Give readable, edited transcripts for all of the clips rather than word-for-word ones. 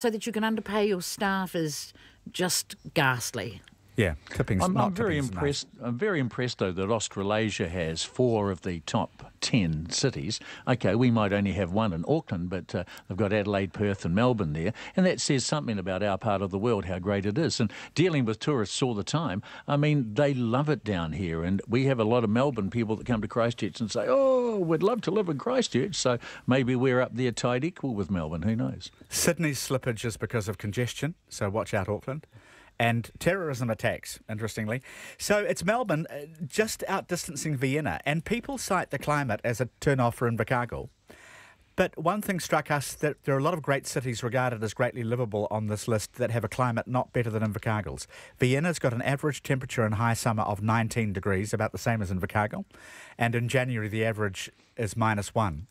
So that you can underpay your staff is just ghastly. Yeah, tipping's not I'm very impressed. I'm very impressed, though, that Australasia has 4 of the top 10 cities. Okay, we might only have 1 in Auckland, but they've got Adelaide, Perth and Melbourne there, and that says something about our part of the world, how great it is. And dealing with tourists all the time, I mean, they love it down here, and we have a lot of Melbourne people that come to Christchurch and say, oh, we'd love to live in Christchurch, so maybe we're up there tied equal with Melbourne, who knows? Sydney's slippage is because of congestion, so watch out, Auckland. And terrorism attacks, interestingly. So it's Melbourne just outdistancing Vienna, and people cite the climate as a turn-off for Invercargill. But one thing struck us, that there are a lot of great cities regarded as greatly livable on this list that have a climate not better than Invercargill's. Vienna's got an average temperature in high summer of 19 degrees, about the same as Invercargill, and in January the average is -1.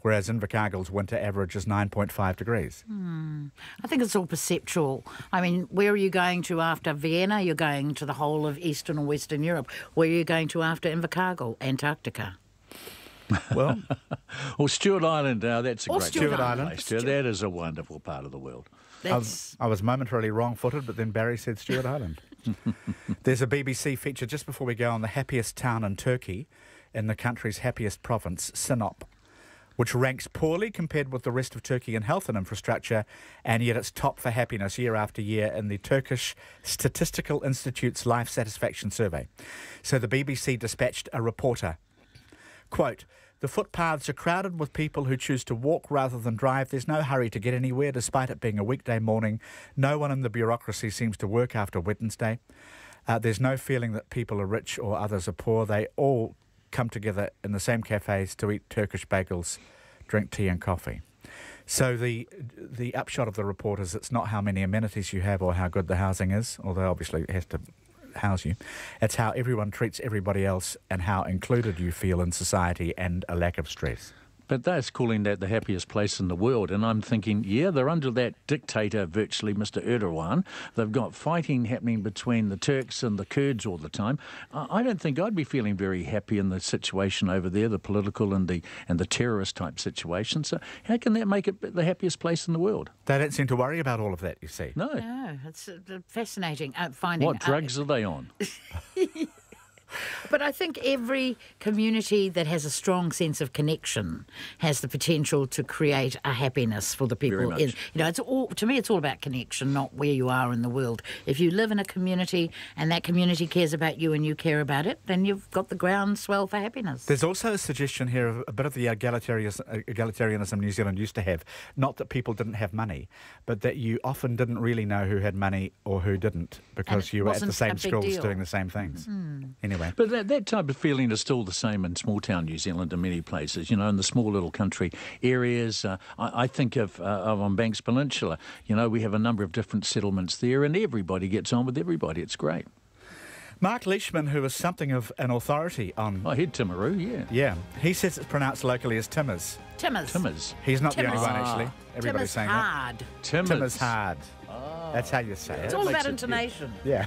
Whereas Invercargill's winter average is 9.5 degrees. I think it's all perceptual. I mean, where are you going to after Vienna? You're going to the whole of Eastern or Western Europe. Where are you going to after Invercargill? Antarctica. Well, Well, Stewart Island, that's a great Stewart Island. place. That is a wonderful part of the world. I was momentarily wrong-footed, but then Barry said Stewart Island. There's a BBC feature just before we go on the happiest town in Turkey, in the country's happiest province, Sinop, which ranks poorly compared with the rest of Turkey in health and infrastructure, and yet it's top for happiness year after year in the Turkish Statistical Institute's Life Satisfaction Survey. So the BBC dispatched a reporter. Quote, "The footpaths are crowded with people who choose to walk rather than drive. There's no hurry to get anywhere despite it being a weekday morning. No one in the bureaucracy seems to work after Wednesday. There's no feeling that people are rich or others are poor. They all come together in the same cafes to eat Turkish bagels, drink tea and coffee." So the upshot of the report is it's not how many amenities you have or how good the housing is, although obviously it has to house you. It's how everyone treats everybody else and how included you feel in society and a lack of stress. But they're calling that the happiest place in the world. And I'm thinking, yeah, they're under that dictator, virtually, Mr. Erdogan. They've got fighting happening between the Turks and the Kurds all the time. I don't think I'd be feeling very happy in the situation over there, the political and the terrorist type situation. So how can that make it the happiest place in the world? They don't seem to worry about all of that, you see. No, it's fascinating finding... What drugs are they on? But I think every community that has a strong sense of connection has the potential to create a happiness for the people. Very much. You know, it's all, to me, it's all about connection, not where you are in the world. If you live in a community and that community cares about you and you care about it, then you've got the groundswell for happiness. There's also a suggestion here of a bit of the egalitarianism New Zealand used to have. Not that people didn't have money, but that you often didn't really know who had money or who didn't, because you were at the same schools doing the same things. Anyway. But that type of feeling is still the same in small-town New Zealand in many places, you know, in the small little country areas. I think of on Banks Peninsula, you know, we have a number of different settlements there and everybody gets on with everybody. It's great. Mark Leishman, who is something of an authority on... I heard Timaru, yeah. Yeah, he says it's pronounced locally as Timmers. Timmers. He's not the only Timmers. one, actually. Everybody's Timmers saying hard. that. Timmers. Timmers hard. That's how you say it. It's all about intonation. Yeah.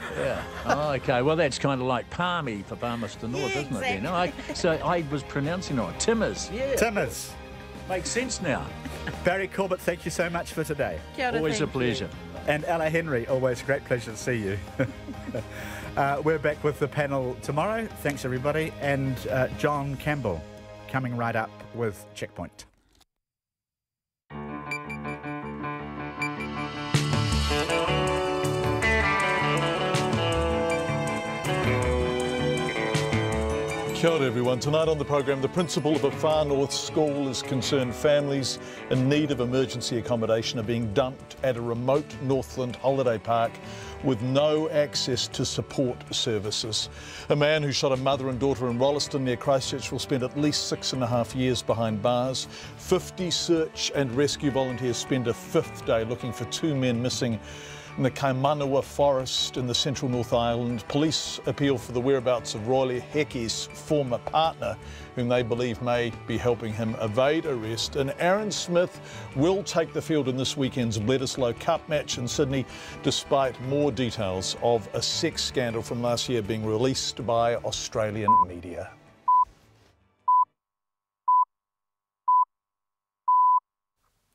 Oh, okay, well, that's kind of like Palmy for Palmerston North, Yeah, isn't it? exactly. No, so I was pronouncing it right. Timmers, yeah. Timmers. Makes sense now. Barry Corbett, thank you so much for today. Kia ora, Always a thank you. pleasure. And Ella Henry, always a great pleasure to see you. We're back with the panel tomorrow. Thanks, everybody. And John Campbell coming right up with Checkpoint. Kia ora everyone. Tonight on the programme, the principal of a far north school is concerned families in need of emergency accommodation are being dumped at a remote Northland holiday park with no access to support services. A man who shot a mother and daughter in Rolleston near Christchurch will spend at least 6.5 years behind bars. 50 search and rescue volunteers spend a 5th day looking for 2 men missing in the Kaimanawa forest in the central North Island. Police appeal for the whereabouts of Royle Heke's former partner, whom they believe may be helping him evade arrest. And Aaron Smith will take the field in this weekend's Bledisloe Cup match in Sydney, despite more details of a sex scandal from last year being released by Australian media.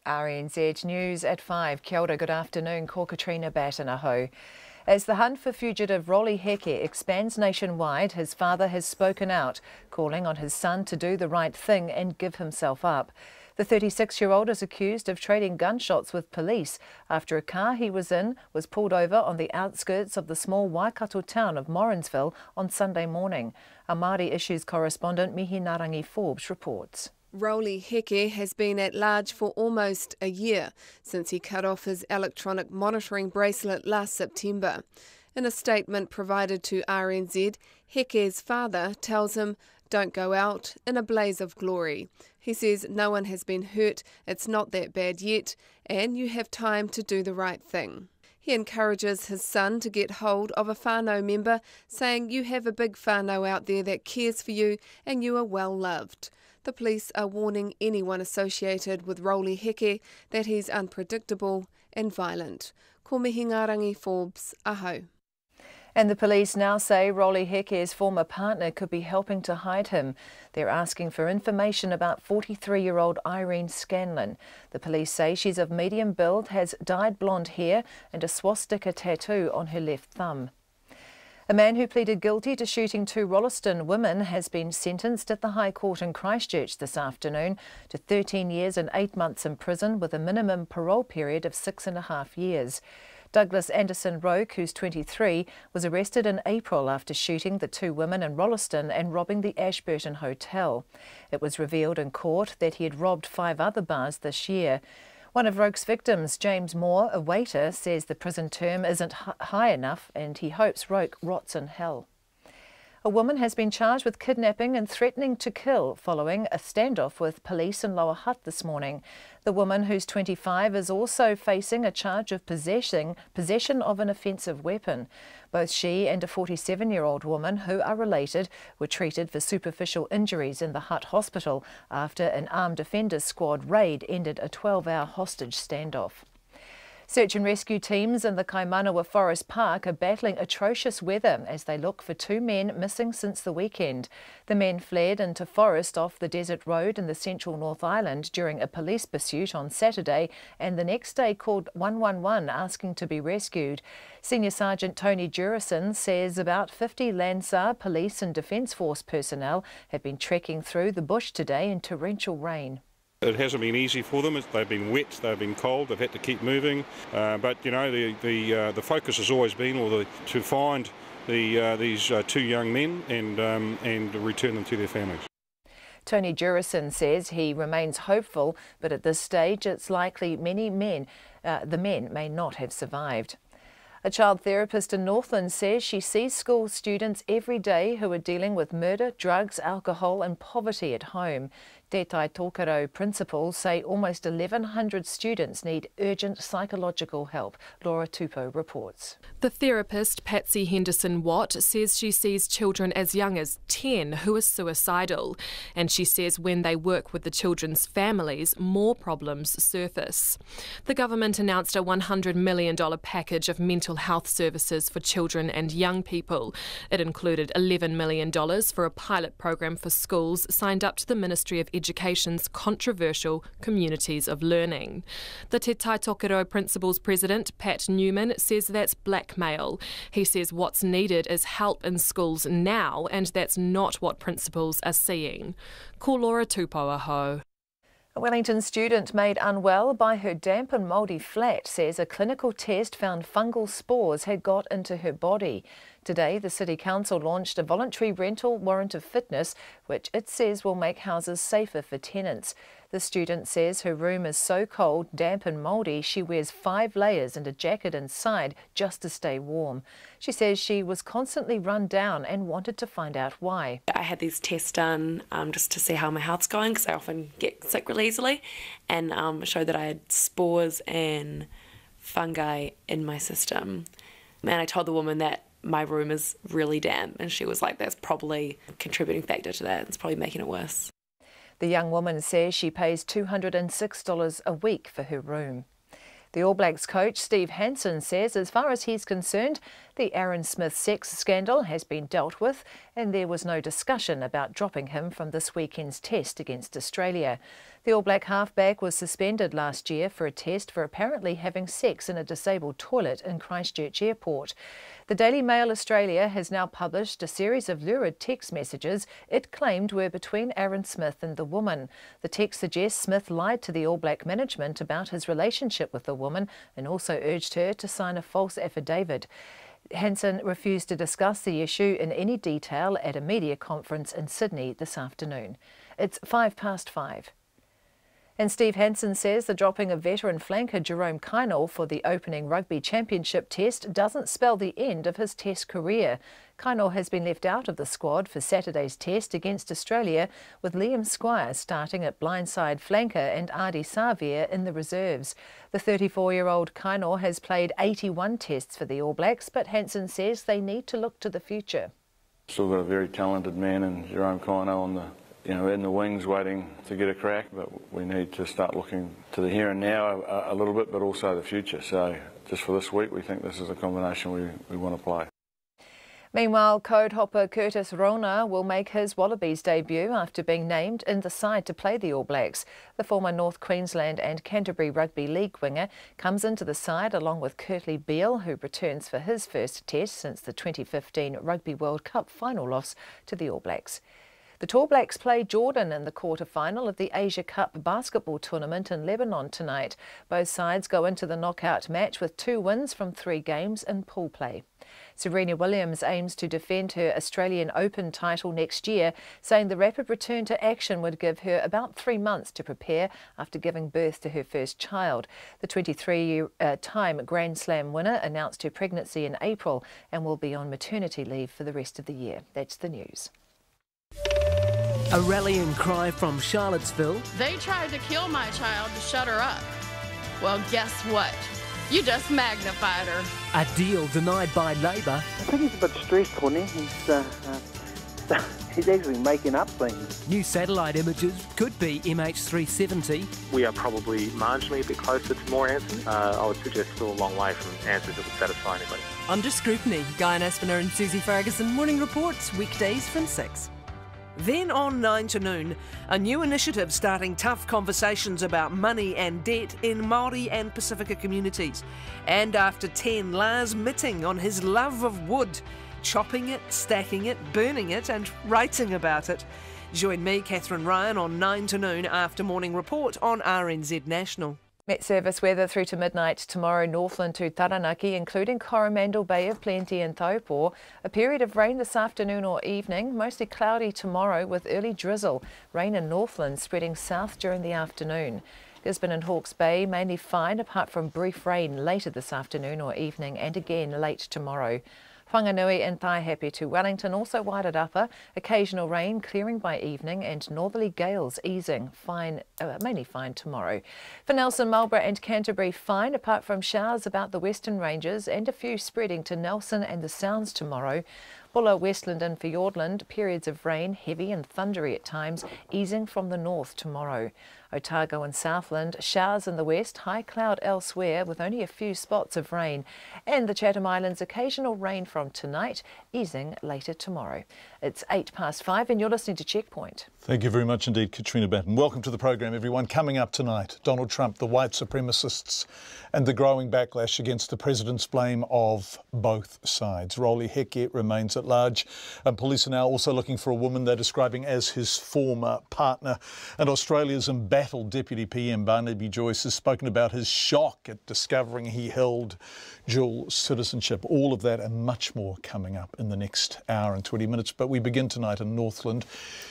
RNZ News at 5. Kia ora, good afternoon. Ko Katrina Batanaho. As the hunt for fugitive Rolly Heke expands nationwide, his father has spoken out, calling on his son to do the right thing and give himself up. The 36-year-old is accused of trading gunshots with police after a car he was in was pulled over on the outskirts of the small Waikato town of Morrinsville on Sunday morning. Our Māori Issues correspondent Mihi Narangi Forbes reports. Rolly Heke has been at large for almost a year since he cut off his electronic monitoring bracelet last September. In a statement provided to RNZ, Heke's father tells him, "Don't go out in a blaze of glory." He says no one has been hurt, it's not that bad yet, and you have time to do the right thing. He encourages his son to get hold of a whānau member, saying you have a big whānau out there that cares for you and you are well loved. The police are warning anyone associated with Rolly Heke that he's unpredictable and violent. Ko Mihi Ngarangi Forbes, aho. And the police now say Rolly Heke's former partner could be helping to hide him. They're asking for information about 43-year-old Irene Scanlon. The police say she's of medium build, has dyed blonde hair and a swastika tattoo on her left thumb. A man who pleaded guilty to shooting 2 Rolleston women has been sentenced at the High Court in Christchurch this afternoon to 13 years and 8 months in prison with a minimum parole period of 6.5 years. Douglas Anderson Roke, who's 23, was arrested in April after shooting the 2 women in Rolleston and robbing the Ashburton Hotel. It was revealed in court that he had robbed 5 other bars this year. One of Roke's victims, James Moore, a waiter, says the prison term isn't high enough and he hopes Roke rots in hell. A woman has been charged with kidnapping and threatening to kill following a standoff with police in Lower Hutt this morning. The woman, who's 25, is also facing a charge of possession of an offensive weapon. Both she and a 47-year-old woman, who are related, were treated for superficial injuries in the Hutt hospital after an armed offenders squad raid ended a 12-hour hostage standoff. Search and rescue teams in the Kaimanawa Forest Park are battling atrocious weather as they look for 2 men missing since the weekend. The men fled into forest off the Desert Road in the central North Island during a police pursuit on Saturday and the next day called 111 asking to be rescued. Senior Sergeant Tony Jurison says about 50 Landsar, police and Defence Force personnel have been trekking through the bush today in torrential rain. It hasn't been easy for them. They've been wet, they've been cold, they've had to keep moving. But you know, the focus has always been to find these 2 young men and return them to their families. Tony Jurison says he remains hopeful, but at this stage it's likely the men may not have survived. A child therapist in Northland says she sees school students every day who are dealing with murder, drugs, alcohol and poverty at home. Te Tai Tōkaro principals say almost 1,100 students need urgent psychological help. Laura Tupou reports. The therapist, Patsy Henderson-Watt, says she sees children as young as 10 who are suicidal. And she says when they work with the children's families, more problems surface. The government announced a $100 million package of mental health services for children and young people. It included $11 million for a pilot program for schools signed up to the Ministry of Education's controversial Communities of Learning. The Te Tai Tōkaro Principal's President, Pat Newman, says that's blackmail. He says what's needed is help in schools now, and that's not what principals are seeing. Ko Laura Tupou aho. A Wellington student made unwell by her damp and mouldy flat says a clinical test found fungal spores had got into her body. Today, the City Council launched a voluntary rental warrant of fitness, which it says will make houses safer for tenants. The student says her room is so cold, damp and mouldy, she wears 5 layers and a jacket inside just to stay warm. She says she was constantly run down and wanted to find out why. I had these tests done just to see how my health's going, because I often get sick really easily, and showed that I had spores and fungi in my system. And I told the woman that my room is really damp, and she was like, that's probably a contributing factor to that. It's probably making it worse. The young woman says she pays $206 a week for her room. The All Blacks coach Steve Hansen says as far as he's concerned, The Aaron Smith sex scandal has been dealt with, and there was no discussion about dropping him from this weekend's test against Australia. The All Black halfback was suspended last year for a test for apparently having sex in a disabled toilet in Christchurch Airport. The Daily Mail Australia has now published a series of lurid text messages it claimed were between Aaron Smith and the woman. The text suggests Smith lied to the All Black management about his relationship with the woman and also urged her to sign a false affidavit. Hansen refused to discuss the issue in any detail at a media conference in Sydney this afternoon. It's 5:05. And Steve Hansen says the dropping of veteran flanker Jerome Kainel for the opening rugby championship test doesn't spell the end of his test career. Kainel has been left out of the squad for Saturday's test against Australia, with Liam Squire starting at blindside flanker and Adi Savir in the reserves. The 34-year-old Kainel has played 81 tests for the All Blacks, but Hansen says they need to look to the future. Still got a very talented man in Jerome Kainel in the wings waiting to get a crack, but we need to start looking to the here and now a little bit, but also the future. So just for this week, we think this is a combination we want to play. Meanwhile, code hopper Curtis Rona will make his Wallabies debut after being named in the side to play the All Blacks. The former North Queensland and Canterbury Rugby League winger comes into the side along with Kurtley Beale, who returns for his first test since the 2015 Rugby World Cup final loss to the All Blacks. The Tall Blacks play Jordan in the quarter-final of the Asia Cup basketball tournament in Lebanon tonight. Both sides go into the knockout match with 2 wins from 3 games in pool play. Serena Williams aims to defend her Australian Open title next year, saying the rapid return to action would give her about 3 months to prepare after giving birth to her first child. The 23-time Grand Slam winner announced her pregnancy in April and will be on maternity leave for the rest of the year. That's the news. A rallying cry from Charlottesville. They tried to kill my child to shut her up. Well, guess what? You just magnified her. A deal denied by Labour. I think he's a bit stressed, Courtney. He's actually making up things. New satellite images could be MH370. We are probably marginally a bit closer to more answers. I would suggest still a long way from answers that would satisfy anybody. Under scrutiny, Guy Aspinall and Susie Ferguson. Morning reports, weekdays from 6. Then on 9 to noon, a new initiative starting tough conversations about money and debt in Māori and Pacifica communities. And after 10, Lars mitting on his love of wood, chopping it, stacking it, burning it and writing about it. Join me, Catherine Ryan, on 9 to noon after Morning Report on RNZ National. Met Service weather through to midnight tomorrow, Northland to Taranaki, including Coromandel Bay of Plenty and Taupo. A period of rain this afternoon or evening, mostly cloudy tomorrow with early drizzle. Rain in Northland spreading south during the afternoon. Gisborne and Hawke's Bay mainly fine apart from brief rain later this afternoon or evening and again late tomorrow. Whanganui and Taihape to Wellington, also Waitat Upper. Occasional rain clearing by evening and northerly gales easing. Mainly fine tomorrow. For Nelson, Marlborough and Canterbury, fine apart from showers about the western ranges and a few spreading to Nelson and the Sounds tomorrow. Bulla, Westland and Fiordland, periods of rain, heavy and thundery at times, easing from the north tomorrow. Otago and Southland, showers in the west, high cloud elsewhere with only a few spots of rain. And the Chatham Islands, occasional rain from tonight, easing later tomorrow. It's 5:08 and you're listening to Checkpoint. Thank you very much indeed, Katrina Batten. Welcome to the program, everyone. Coming up tonight, Donald Trump, the white supremacists and the growing backlash against the president's blame of both sides. Rolly Heke remains at large, and police are now also looking for a woman they're describing as his former partner. And Australia's embattled Deputy PM Barnaby Joyce has spoken about his shock at discovering he held dual citizenship. All of that and much more coming up in the next hour and 20 minutes. But we begin tonight in Northland,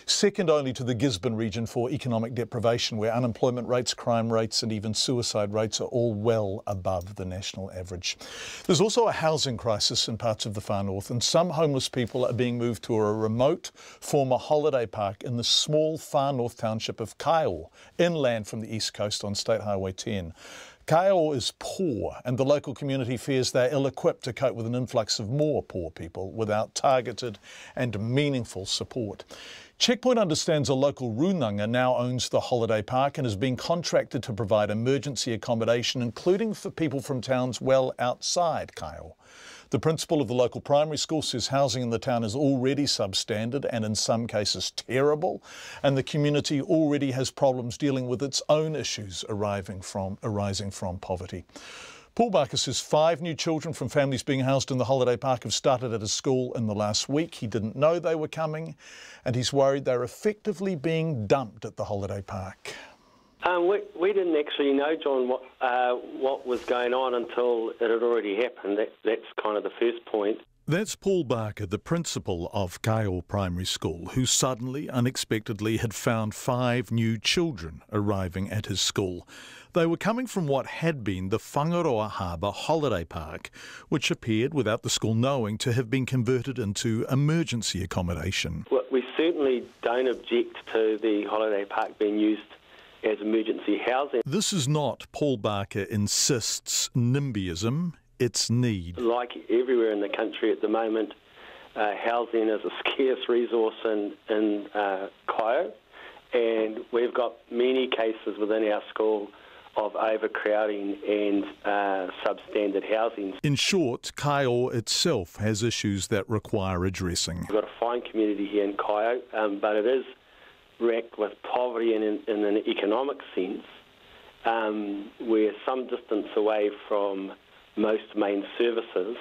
second only to the Gisborne region for economic deprivation, where unemployment rates, crime rates and even suicide rates are all well above the national average. There's also a housing crisis in parts of the far north, and some homeless people are being moved to a remote former holiday park in the small far north township of Kyle, inland from the east coast on State Highway 10. Kyle is poor, and the local community fears they're ill-equipped to cope with an influx of more poor people without targeted and meaningful support. Checkpoint understands a local runanga now owns the holiday park and has been contracted to provide emergency accommodation, including for people from towns well outside Kyle. The principal of the local primary school says housing in the town is already substandard and in some cases terrible, and the community already has problems dealing with its own issues arising from poverty. Paul Barker says 5 new children from families being housed in the holiday park have started at his school in the last week. He didn't know they were coming, and he's worried they're effectively being dumped at the holiday park. We didn't actually know, John, what was going on until it had already happened. That's kind of the first point. That's Paul Barker, the principal of Kyle Primary School, who suddenly, unexpectedly, had found 5 new children arriving at his school. They were coming from what had been the Whangaroa Harbour Holiday Park, which appeared, without the school knowing, to have been converted into emergency accommodation. Well, we certainly don't object to the holiday park being used as emergency housing. This is not, Paul Barker insists, NIMBYism, it's need. Like everywhere in the country at the moment, housing is a scarce resource in Kyle, and we've got many cases within our school of overcrowding and substandard housing. In short, Kyle itself has issues that require addressing. We've got a fine community here in Kyle, but it is racked with poverty in an economic sense. We're some distance away from most main services,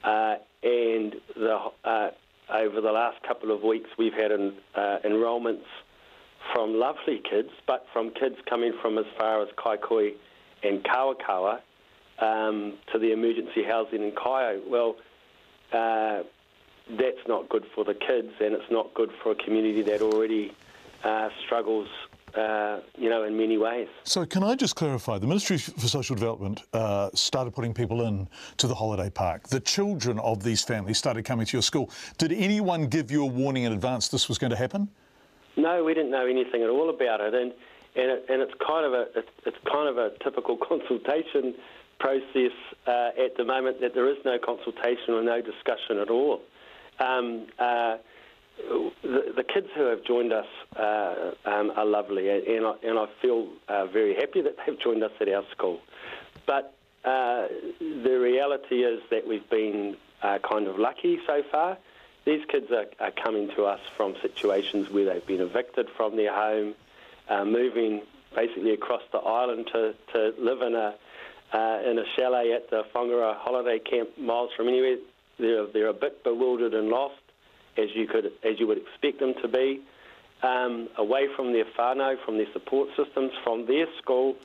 and over the last couple of weeks we've had enrolments from lovely kids, but from kids coming from as far as Kaikoui and Kawakawa to the emergency housing in Kyle. Well, that's not good for the kids, and it's not good for a community that already struggles, in many ways. So can I just clarify, the Ministry for Social Development started putting people in to the holiday park. The children of these families started coming to your school. Did anyone give you a warning in advance this was going to happen? No, we didn't know anything at all about it, and it's kind of a typical consultation process at the moment, that there is no consultation or no discussion at all. The kids who have joined us are lovely, and I feel very happy that they've joined us at our school. But the reality is that we've been kind of lucky so far. These kids are coming to us from situations where they've been evicted from their home, moving basically across the island to live in a chalet at the Whangaroa holiday camp miles from anywhere. They're a bit bewildered and lost, as you would expect them to be, away from their whānau, from their support systems, from their school,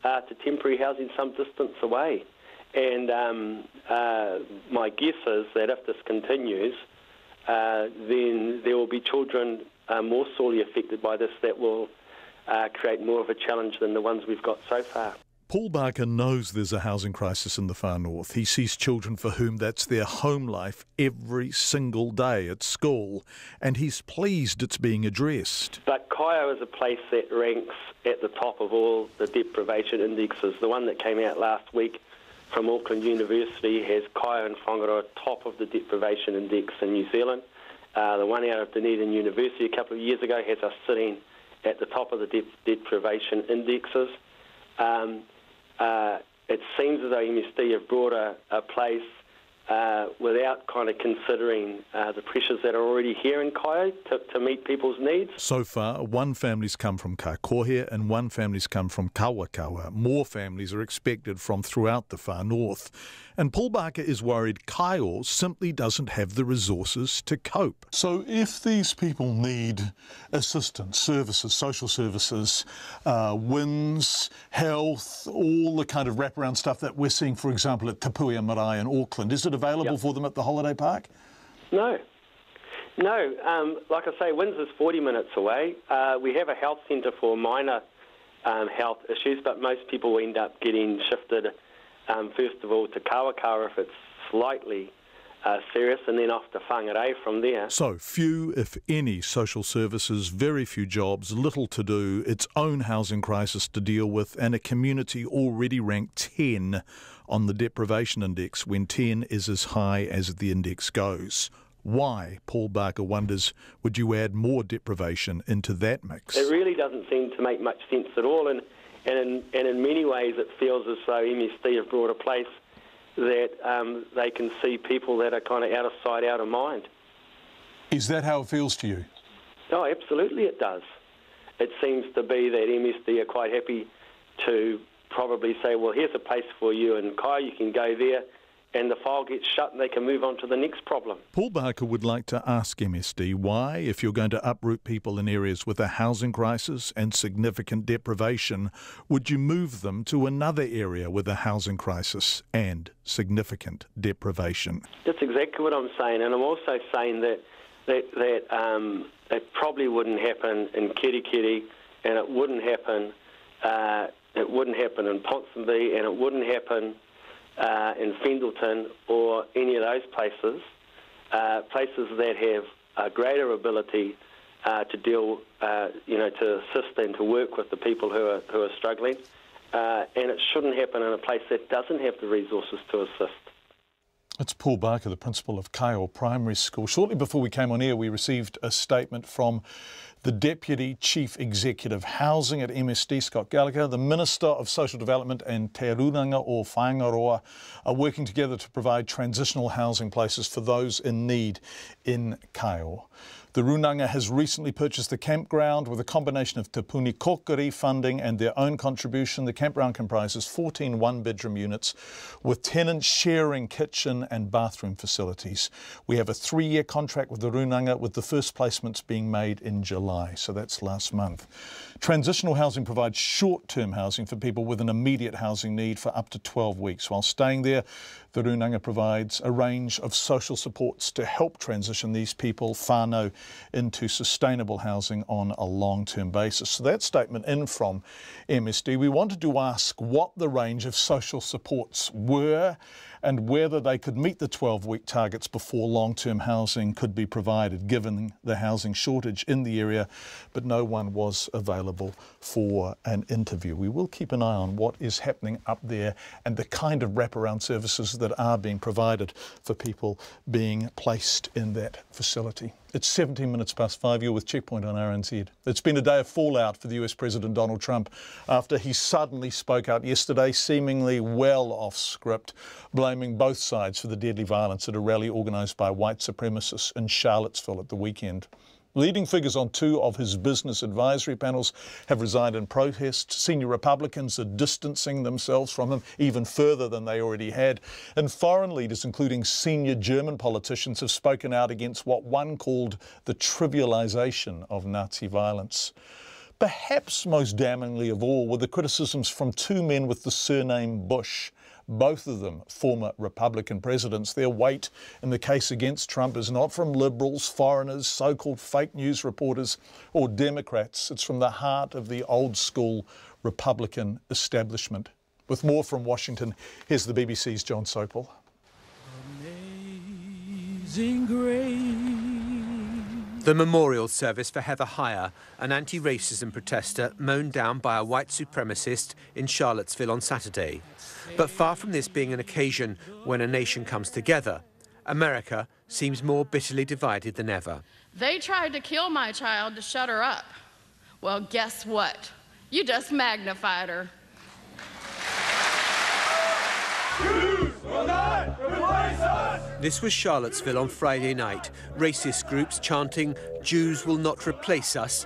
to temporary housing some distance away. And my guess is that if this continues, then there will be children more sorely affected by this that will create more of a challenge than the ones we've got so far. Paul Barker knows there's a housing crisis in the far north. He sees children for whom that's their home life every single day at school, and he's pleased it's being addressed. But Kaya is a place that ranks at the top of all the deprivation indexes. The one that came out last week from Auckland University has Kaya and Whangaroa top of the deprivation index in New Zealand. The one out of Dunedin University a couple of years ago has us sitting at the top of the deprivation indexes. It seems as though MSD have brought a place without kind of considering the pressures that are already here in Kaya to meet people's needs. So far, 1 family's come from Kaikohe and 1 family's come from Kawakawa. More families are expected from throughout the far north. And Paul Barker is worried Kyle simply doesn't have the resources to cope. So if these people need assistance, services, social services, WINS, health, all the kind of wraparound stuff that we're seeing, for example, at Tapuia Marae in Auckland, is it available for them at the holiday park? No. Like I say, WINS is 40 minutes away. We have a health centre for minor health issues, but most people end up getting shifted first of all to Kawakawa if it's slightly serious, and then off to Whangarei from there. So few, if any, social services, very few jobs, little to do, its own housing crisis to deal with, and a community already ranked 10 on the deprivation index, when 10 is as high as the index goes. Why, Paul Barker wonders, would you add more deprivation into that mix? It really doesn't seem to make much sense at all, and in many ways it feels as though MSD have brought a place that they can see people that are kind of out of sight, out of mind. Is that how it feels to you? Oh, absolutely it does. It seems to be that MSD are quite happy to probably say, well, here's a place for you in Kai, you can go there, and the file gets shut and they can move on to the next problem. Paul Barker would like to ask MSD why, if you're going to uproot people in areas with a housing crisis and significant deprivation, would you move them to another area with a housing crisis and significant deprivation? That's exactly what I'm saying, and I'm also saying that it probably wouldn't happen in Kirikiri, and it wouldn't happen in Ponsonby, and it wouldn't happen in Fendleton or any of those places, places that have a greater ability to deal, to assist and to work with the people who are struggling, and it shouldn't happen in a place that doesn't have the resources to assist. It's Paul Barker, the principal of Kyle Primary School. Shortly before we came on air, we received a statement from the Deputy Chief Executive Housing at MSD, Scott Gallagher. The Minister of Social Development and Te Runanga o Whaingaroa are working together to provide transitional housing places for those in need in Kyle. The Runanga has recently purchased the campground with a combination of Te Puni Kokiri funding and their own contribution. The campground comprises 14 one-bedroom units with tenants sharing kitchen and bathroom facilities. We have a 3-year contract with the Runanga, with the first placements being made in July, so that's last month. Transitional housing provides short-term housing for people with an immediate housing need for up to 12 weeks. While staying there, the Runanga provides a range of social supports to help transition these people, whānau, into sustainable housing on a long-term basis. So that statement in from MSD. We wanted to ask what the range of social supports were and whether they could meet the 12-week targets before long-term housing could be provided, given the housing shortage in the area, but no one was available for an interview. We will keep an eye on what is happening up there and the kind of wraparound services that are being provided for people being placed in that facility. It's 17 minutes past 5. You're with Checkpoint on RNZ. It's been a day of fallout for the US President Donald Trump after he suddenly spoke out yesterday, seemingly well off script, blaming both sides for the deadly violence at a rally organised by white supremacists in Charlottesville at the weekend. Leading figures on 2 of his business advisory panels have resigned in protest. Senior Republicans are distancing themselves from him even further than they already had. And foreign leaders, including senior German politicians, have spoken out against what one called the trivialisation of Nazi violence. Perhaps most damningly of all were the criticisms from 2 men with the surname Bush. Both of them former Republican presidents. Their weight in the case against Trump is not from liberals, foreigners, so-called fake news reporters or Democrats. It's from the heart of the old-school Republican establishment. With more from Washington, here's the BBC's John Sopel. Amazing grace. The memorial service for Heather Heyer, an anti-racism protester mown down by a white supremacist in Charlottesville on Saturday. But far from this being an occasion when a nation comes together, America seems more bitterly divided than ever. They tried to kill my child to shut her up. Well, guess what? You just magnified her. Jews will not replace us! This was Charlottesville on Friday night. Racist groups chanting, "Jews will not replace us,"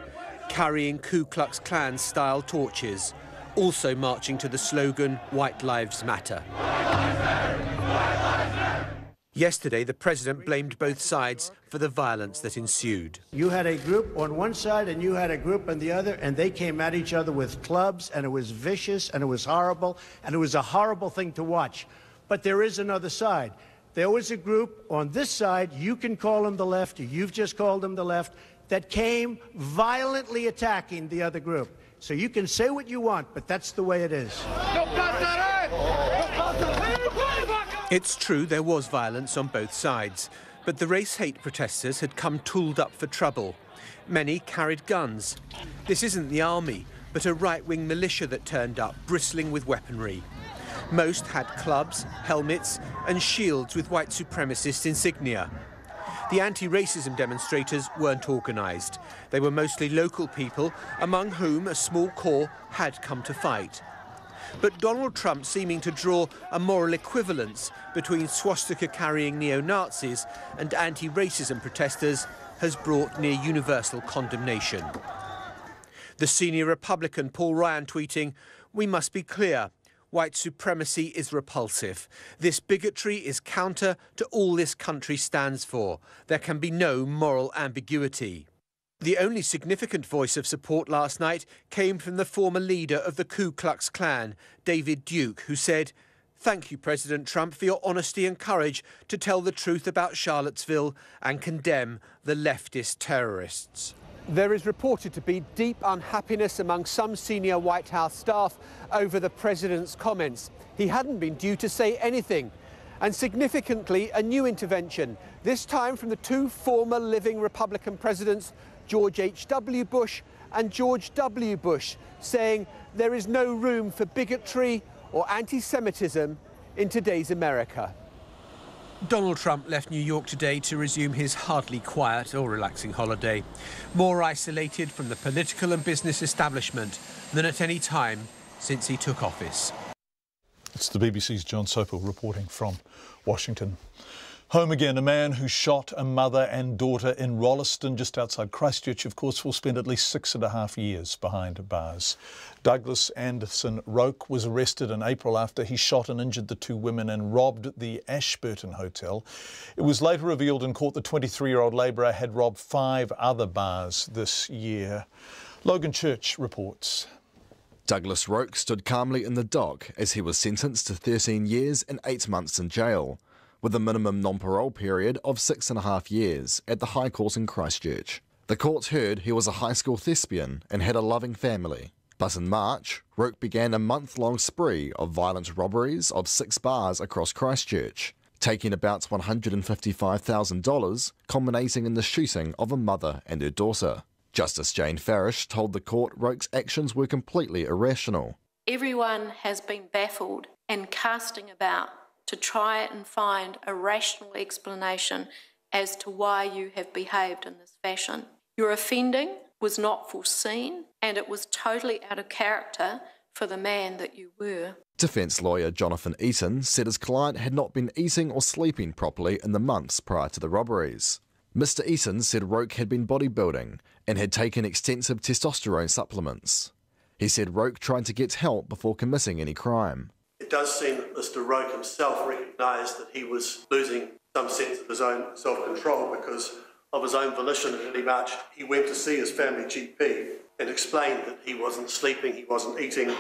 carrying Ku Klux Klan-style torches, also marching to the slogan, "White Lives Matter." Yesterday, the president blamed both sides for the violence that ensued. You had a group on one side and you had a group on the other, and they came at each other with clubs, and it was vicious, and it was horrible, and it was a horrible thing to watch. But there is another side. There was a group on this side, you can call them the left, or you've just called them the left, that came violently attacking the other group. So you can say what you want, but that's the way it is. It's true there was violence on both sides, but the race-hate protesters had come tooled up for trouble. Many carried guns. This isn't the army, but a right-wing militia that turned up, bristling with weaponry. Most had clubs, helmets and shields with white supremacist insignia. The anti-racism demonstrators weren't organised. They were mostly local people, among whom a small core had come to fight. But Donald Trump seeming to draw a moral equivalence between swastika-carrying neo-Nazis and anti-racism protesters has brought near universal condemnation. The senior Republican Paul Ryan tweeting, "We must be clear. White supremacy is repulsive. This bigotry is counter to all this country stands for. There can be no moral ambiguity." The only significant voice of support last night came from the former leader of the Ku Klux Klan, David Duke, who said, "Thank you, President Trump, for your honesty and courage to tell the truth about Charlottesville and condemn the leftist terrorists." There is reported to be deep unhappiness among some senior White House staff over the president's comments. He hadn't been due to say anything. And significantly, a new intervention, this time from the two former living Republican presidents, George H.W. Bush and George W. Bush, saying there is no room for bigotry or anti-Semitism in today's America. Donald Trump left New York today to resume his hardly quiet or relaxing holiday, more isolated from the political and business establishment than at any time since he took office. It's the BBC's John Sopel reporting from Washington. Home again, a man who shot a mother and daughter in Rolleston, just outside Christchurch, of course, will spend at least 6.5 years behind bars. Douglas Anderson Roke was arrested in April after he shot and injured the two women and robbed the Ashburton Hotel. It was later revealed in court the 23-year-old labourer had robbed 5 other bars this year. Logan Church reports. Douglas Roke stood calmly in the dock as he was sentenced to 13 years and 8 months in jail, with a minimum non-parole period of 6.5 years at the High Court in Christchurch. The court heard he was a high school thespian and had a loving family. But in March, Roke began a month-long spree of violent robberies of 6 bars across Christchurch, taking about $155,000, culminating in the shooting of a mother and her daughter. Justice Jane Farish told the court Roke's actions were completely irrational. Everyone has been baffled and casting about to try and find a rational explanation as to why you have behaved in this fashion. Your offending was not foreseen and it was totally out of character for the man that you were. Defence lawyer Jonathan Eaton said his client had not been eating or sleeping properly in the months prior to the robberies. Mr. Eaton said Roke had been bodybuilding and had taken extensive testosterone supplements. He said Roke tried to get help before committing any crime. It does seem that Mr. Roke himself recognised that he was losing some sense of his own self-control because of his own volition in early March. He went to see his family GP and explained that he wasn't sleeping, he wasn't eating.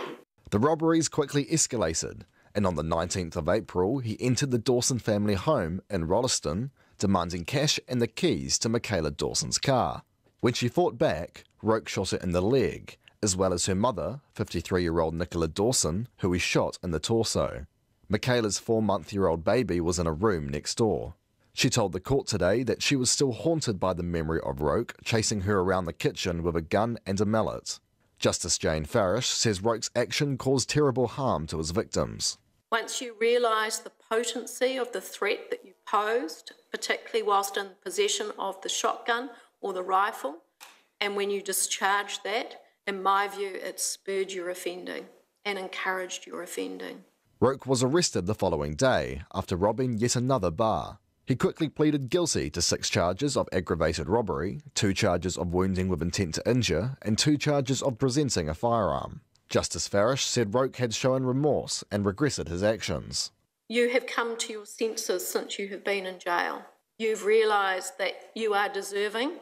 The robberies quickly escalated, and on the 19th of April, he entered the Dawson family home in Rolleston, demanding cash and the keys to Michaela Dawson's car. When she fought back, Roke shot her in the leg, as well as her mother, 53-year-old Nicola Dawson, who he shot in the torso. Michaela's 4-month-old baby was in a room next door. She told the court today that she was still haunted by the memory of Roke chasing her around the kitchen with a gun and a mallet. Justice Jane Farish says Roke's action caused terrible harm to his victims. Once you realise the potency of the threat that you posed, particularly whilst in possession of the shotgun or the rifle, and when you discharged that, in my view, it spurred your offending and encouraged your offending. Roke was arrested the following day after robbing yet another bar. He quickly pleaded guilty to 6 charges of aggravated robbery, 2 charges of wounding with intent to injure, and 2 charges of presenting a firearm. Justice Farish said Roke had shown remorse and regretted his actions. You have come to your senses since you have been in jail. You've realised that you are deserving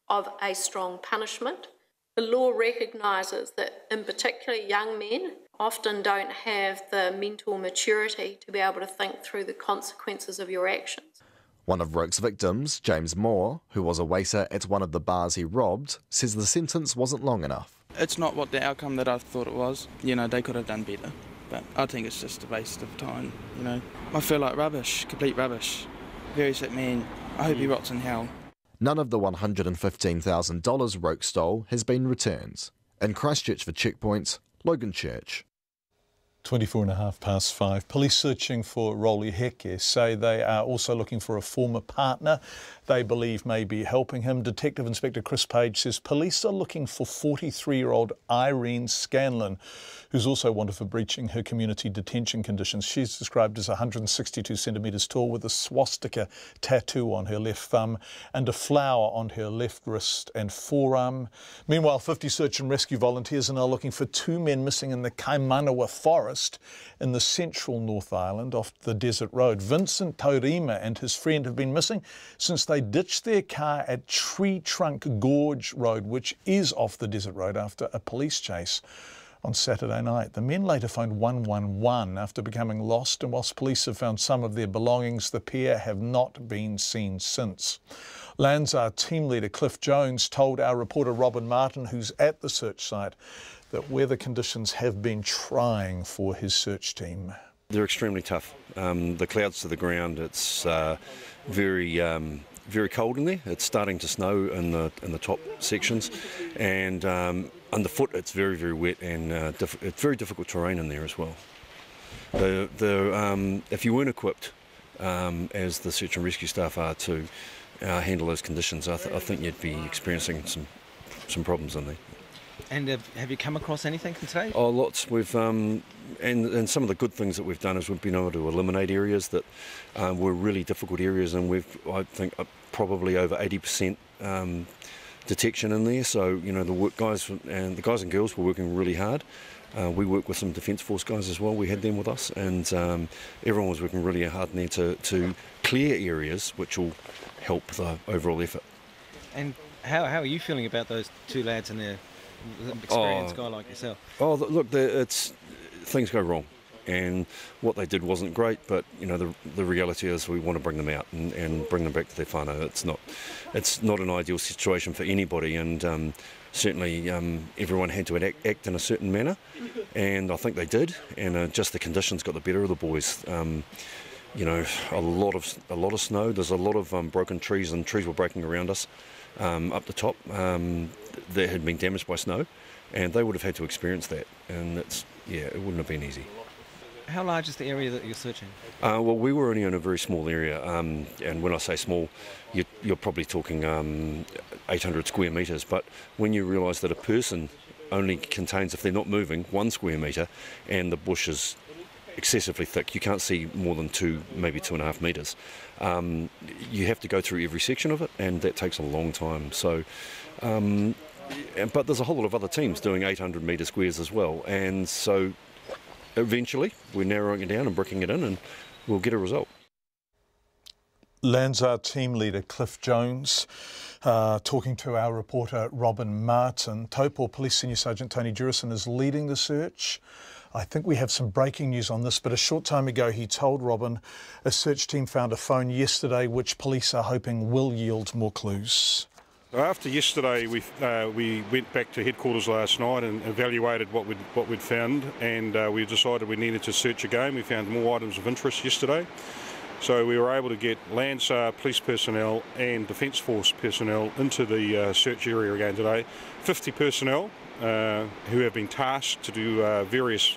of a strong punishment. The law recognises that, in particular, young men often don't have the mental maturity to be able to think through the consequences of your actions. One of Roke's victims, James Moore, who was a waiter at one of the bars he robbed, says the sentence wasn't long enough. It's not what the outcome that I thought it was. You know, they could have done better. But I think it's just a waste of time, you know. I feel like rubbish, complete rubbish. Very sick man. I hope he rots in hell. None of the $115,000 Roke stole has been returned. In Christchurch for Checkpoint, Logan Church. 5:24. Police searching for Rolly Heke say they are also looking for a former partner they believe may be helping him. Detective Inspector Chris Page says police are looking for 43-year-old Irene Scanlon, who's also wanted for breaching her community detention conditions. She's described as 162 centimetres tall with a swastika tattoo on her left thumb and a flower on her left wrist and forearm. Meanwhile, 50 search and rescue volunteers are now looking for 2 men missing in the Kaimanawa forest in the central North Island off the Desert Road. Vincent Taurima and his friend have been missing since they ditched their car at Tree Trunk Gorge Road, which is off the Desert Road, after a police chase on Saturday night. The men later phoned 111 after becoming lost, and whilst police have found some of their belongings, the pair have not been seen since. Landsar team leader Cliff Jones told our reporter Robin Martin, who's at the search site, that weather conditions have been trying for his search team. They're extremely tough. The clouds to the ground, it's very cold in there. It's starting to snow in the top sections, and underfoot it's very, very wet, and it's very difficult terrain in there as well. If you weren't equipped, as the search and rescue staff are, to handle those conditions, I think you'd be experiencing some problems in there. And have you come across anything today? Oh, lots. We've and some of the good things that we've done is we've been able to eliminate areas that were really difficult areas, and I think probably over 80% detection in there. So the guys and girls were working really hard. We work with some Defence Force guys as well. We had them with us, and everyone was working really hard in there to clear areas, which will help the overall effort. And how are you feeling about those 2 lads and their experienced guy like yourself? Oh, look, things go wrong, and what they did wasn't great. But the reality is we want to bring them out and bring them back to their whānau. It's not an ideal situation for anybody, and certainly everyone had to act in a certain manner, and I think they did. And just the conditions got the better of the boys. A lot of snow. There's a lot of broken trees, and trees were breaking around us up the top that had been damaged by snow, and they would have had to experience that, and it wouldn't have been easy. How large is the area that you're searching? Well, we were only in a very small area, and when I say small, you're probably talking 800 square metres, but when you realise that a person only contains, if they're not moving, 1 square metre, and the bush is excessively thick, you can't see more than 2, maybe 2.5 metres. You have to go through every section of it, and that takes a long time. So, but there's a whole lot of other teams doing 800 metre squares as well, and so eventually we're narrowing it down and bricking it in, and we'll get a result. Landsar team leader Cliff Jones talking to our reporter Robin Martin. Taupo Police Senior Sergeant Tony Jurison is leading the search. I think we have some breaking news on this, but a short time ago he told Robin a search team found a phone yesterday which police are hoping will yield more clues. After yesterday, we went back to headquarters last night and evaluated what we'd found, and we decided we needed to search again. We found more items of interest yesterday, so we were able to get Landsar police personnel and Defence Force personnel into the search area again today. 50 personnel who have been tasked to do various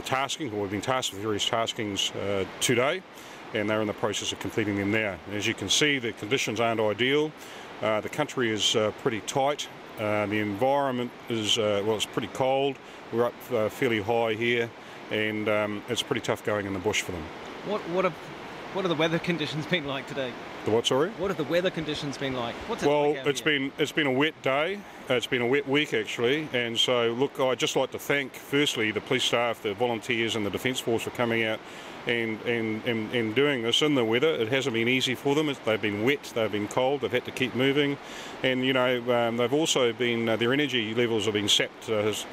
tasking, or have been tasked with various taskings today, and they're in the process of completing them now. As you can see, the conditions aren't ideal. The country is pretty tight. The environment is, it's pretty cold. We're up fairly high here, and it's pretty tough going in the bush for them. What have the weather conditions been like today? The what, sorry? What have the weather conditions been like? What's it well, like it's been a wet day. It's been a wet week actually, and so look, I'd just like to thank firstly the police staff, the volunteers, and the Defence Force for coming out and doing this in the weather. It hasn't been easy for them. They've been wet, they've been cold, they've had to keep moving, and they've also been their energy levels have been sapped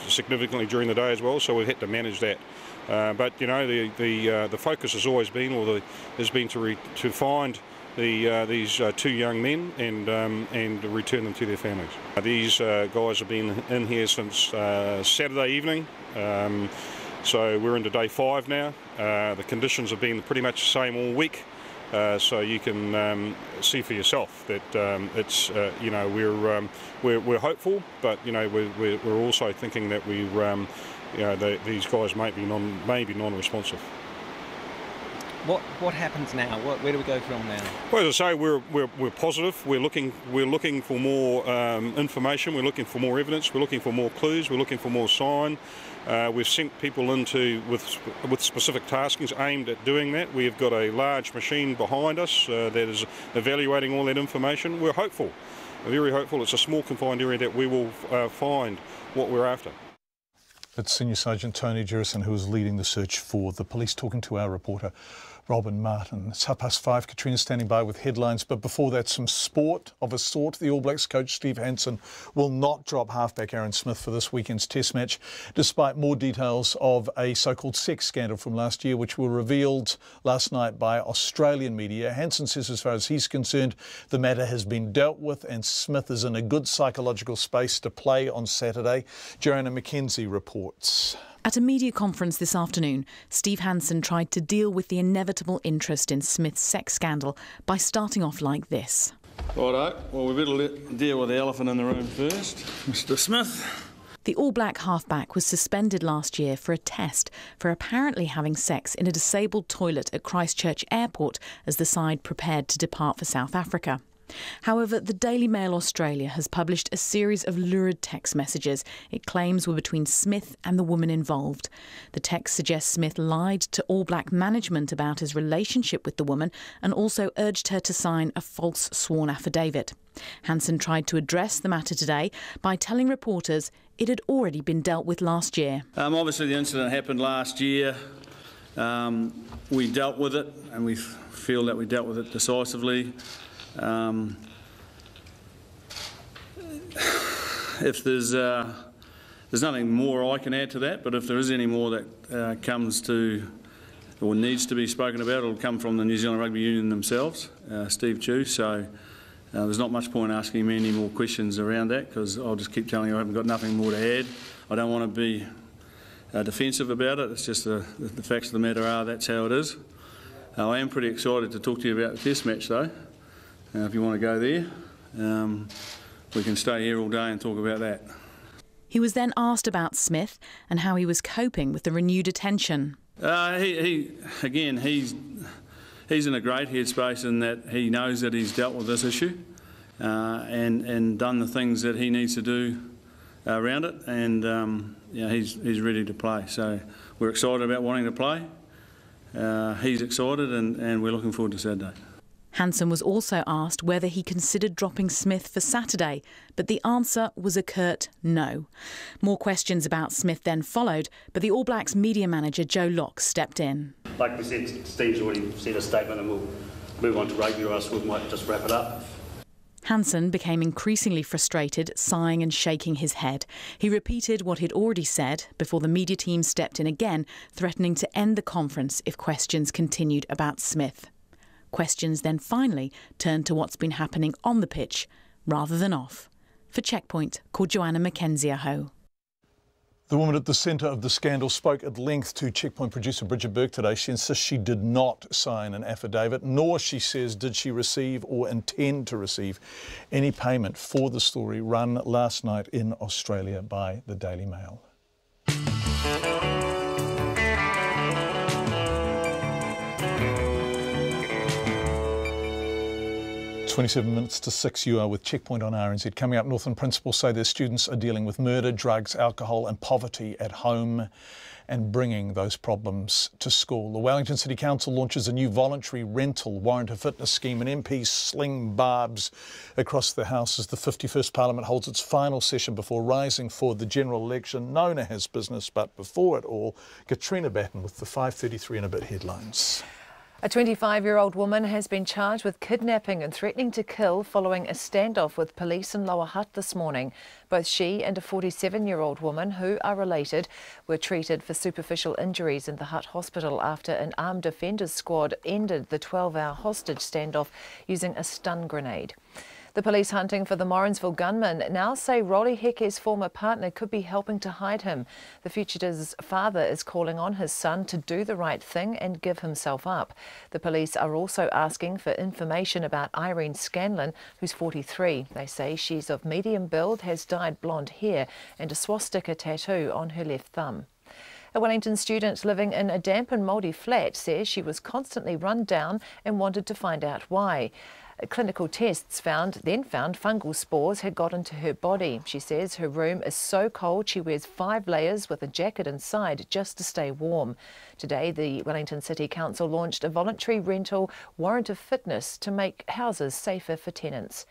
significantly during the day as well. So we've had to manage that. But the focus has always been, to find these 2 young men and return them to their families. These guys have been in here since Saturday evening, so we're into day 5 now. The conditions have been pretty much the same all week, so you can see for yourself that it's we're hopeful, but we're also thinking that these guys may be non-responsive. What happens now? Where do we go from now? Well, as I say, we're positive. We're looking for more information. We're looking for more evidence. We're looking for more clues. We're looking for more sign. We've sent people into with specific taskings aimed at doing that. We've got a large machine behind us that is evaluating all that information. We're hopeful, very hopeful. It's a small confined area that we will find what we're after. It's Senior Sergeant Tony Jerrison who is leading the search for the police, talking to our reporter Robin Martin. It's 5:30. Katrina's standing by with headlines, but before that, some sport of a sort. The All Blacks coach Steve Hansen will not drop halfback Aaron Smith for this weekend's Test match, despite more details of a so-called sex scandal from last year, which were revealed last night by Australian media. Hansen says, as far as he's concerned, the matter has been dealt with and Smith is in a good psychological space to play on Saturday. Joanna McKenzie reports. At a media conference this afternoon, Steve Hansen tried to deal with the inevitable interest in Smith's sex scandal by starting off like this. Righto, well, we better deal with the elephant in the room first. Mr. Smith. The All Black halfback was suspended last year for a test for apparently having sex in a disabled toilet at Christchurch Airport as the side prepared to depart for South Africa. However, the Daily Mail Australia has published a series of lurid text messages it claims were between Smith and the woman involved. The text suggests Smith lied to All Black management about his relationship with the woman and also urged her to sign a false sworn affidavit. Hansen tried to address the matter today by telling reporters it had already been dealt with last year. Obviously the incident happened last year. We dealt with it and we feel that we dealt with it decisively. If there's nothing more I can add to that, but if there is any more that comes to or needs to be spoken about, it'll come from the New Zealand Rugby Union themselves, Steve Chu. So there's not much point asking me any more questions around that because I'll just keep telling you I haven't got nothing more to add. I don't want to be defensive about it. It's just the facts of the matter are that's how it is. I am pretty excited to talk to you about the Test match though. If you want to go there, we can stay here all day and talk about that. He was then asked about Smith and how he was coping with the renewed attention. He's in a great headspace in that he knows that he's dealt with this issue and done the things that he needs to do around it, and he's ready to play. So we're excited about wanting to play. He's excited, and we're looking forward to Saturday. Hansen was also asked whether he considered dropping Smith for Saturday, but the answer was a curt no. More questions about Smith then followed, but the All Blacks media manager Joe Locke stepped in. Like we said, Steve's already said a statement and we'll move on to rugby or else we might just wrap it up. Hansen became increasingly frustrated, sighing and shaking his head. He repeated what he'd already said before the media team stepped in again, threatening to end the conference if questions continued about Smith. Questions then finally turned to what's been happening on the pitch rather than off. For Checkpoint, called Joanna McKenzie Aho. The woman at the centre of the scandal spoke at length to Checkpoint producer Bridget Burke today. She insists she did not sign an affidavit, nor, she says, did she receive or intend to receive any payment for the story run last night in Australia by the Daily Mail. 27 minutes to 6, you are with Checkpoint on RNZ. Coming up, Northland principals say their students are dealing with murder, drugs, alcohol and poverty at home and bringing those problems to school. The Wellington City Council launches a new voluntary rental warrant of fitness scheme, and MPs sling barbs across the House as the 51st Parliament holds its final session before rising for the general election. Nona has business, but before it all, Katrina Batten with the 5:33 and a bit headlines. A 25-year-old woman has been charged with kidnapping and threatening to kill following a standoff with police in Lower Hutt this morning. Both she and a 47-year-old woman, who are related, were treated for superficial injuries in the Hutt hospital after an armed defenders squad ended the 12-hour hostage standoff using a stun grenade. The police hunting for the Morrinsville gunman now say Rolly Heke's former partner could be helping to hide him. The fugitive's father is calling on his son to do the right thing and give himself up. The police are also asking for information about Irene Scanlon, who's 43. They say she's of medium build, has dyed blonde hair and a swastika tattoo on her left thumb. A Wellington student living in a damp and mouldy flat says she was constantly run down and wanted to find out why. Clinical tests then found fungal spores had got into her body. She says her room is so cold she wears 5 layers with a jacket inside just to stay warm. Today, the Wellington City Council launched a voluntary rental warrant of fitness to make houses safer for tenants.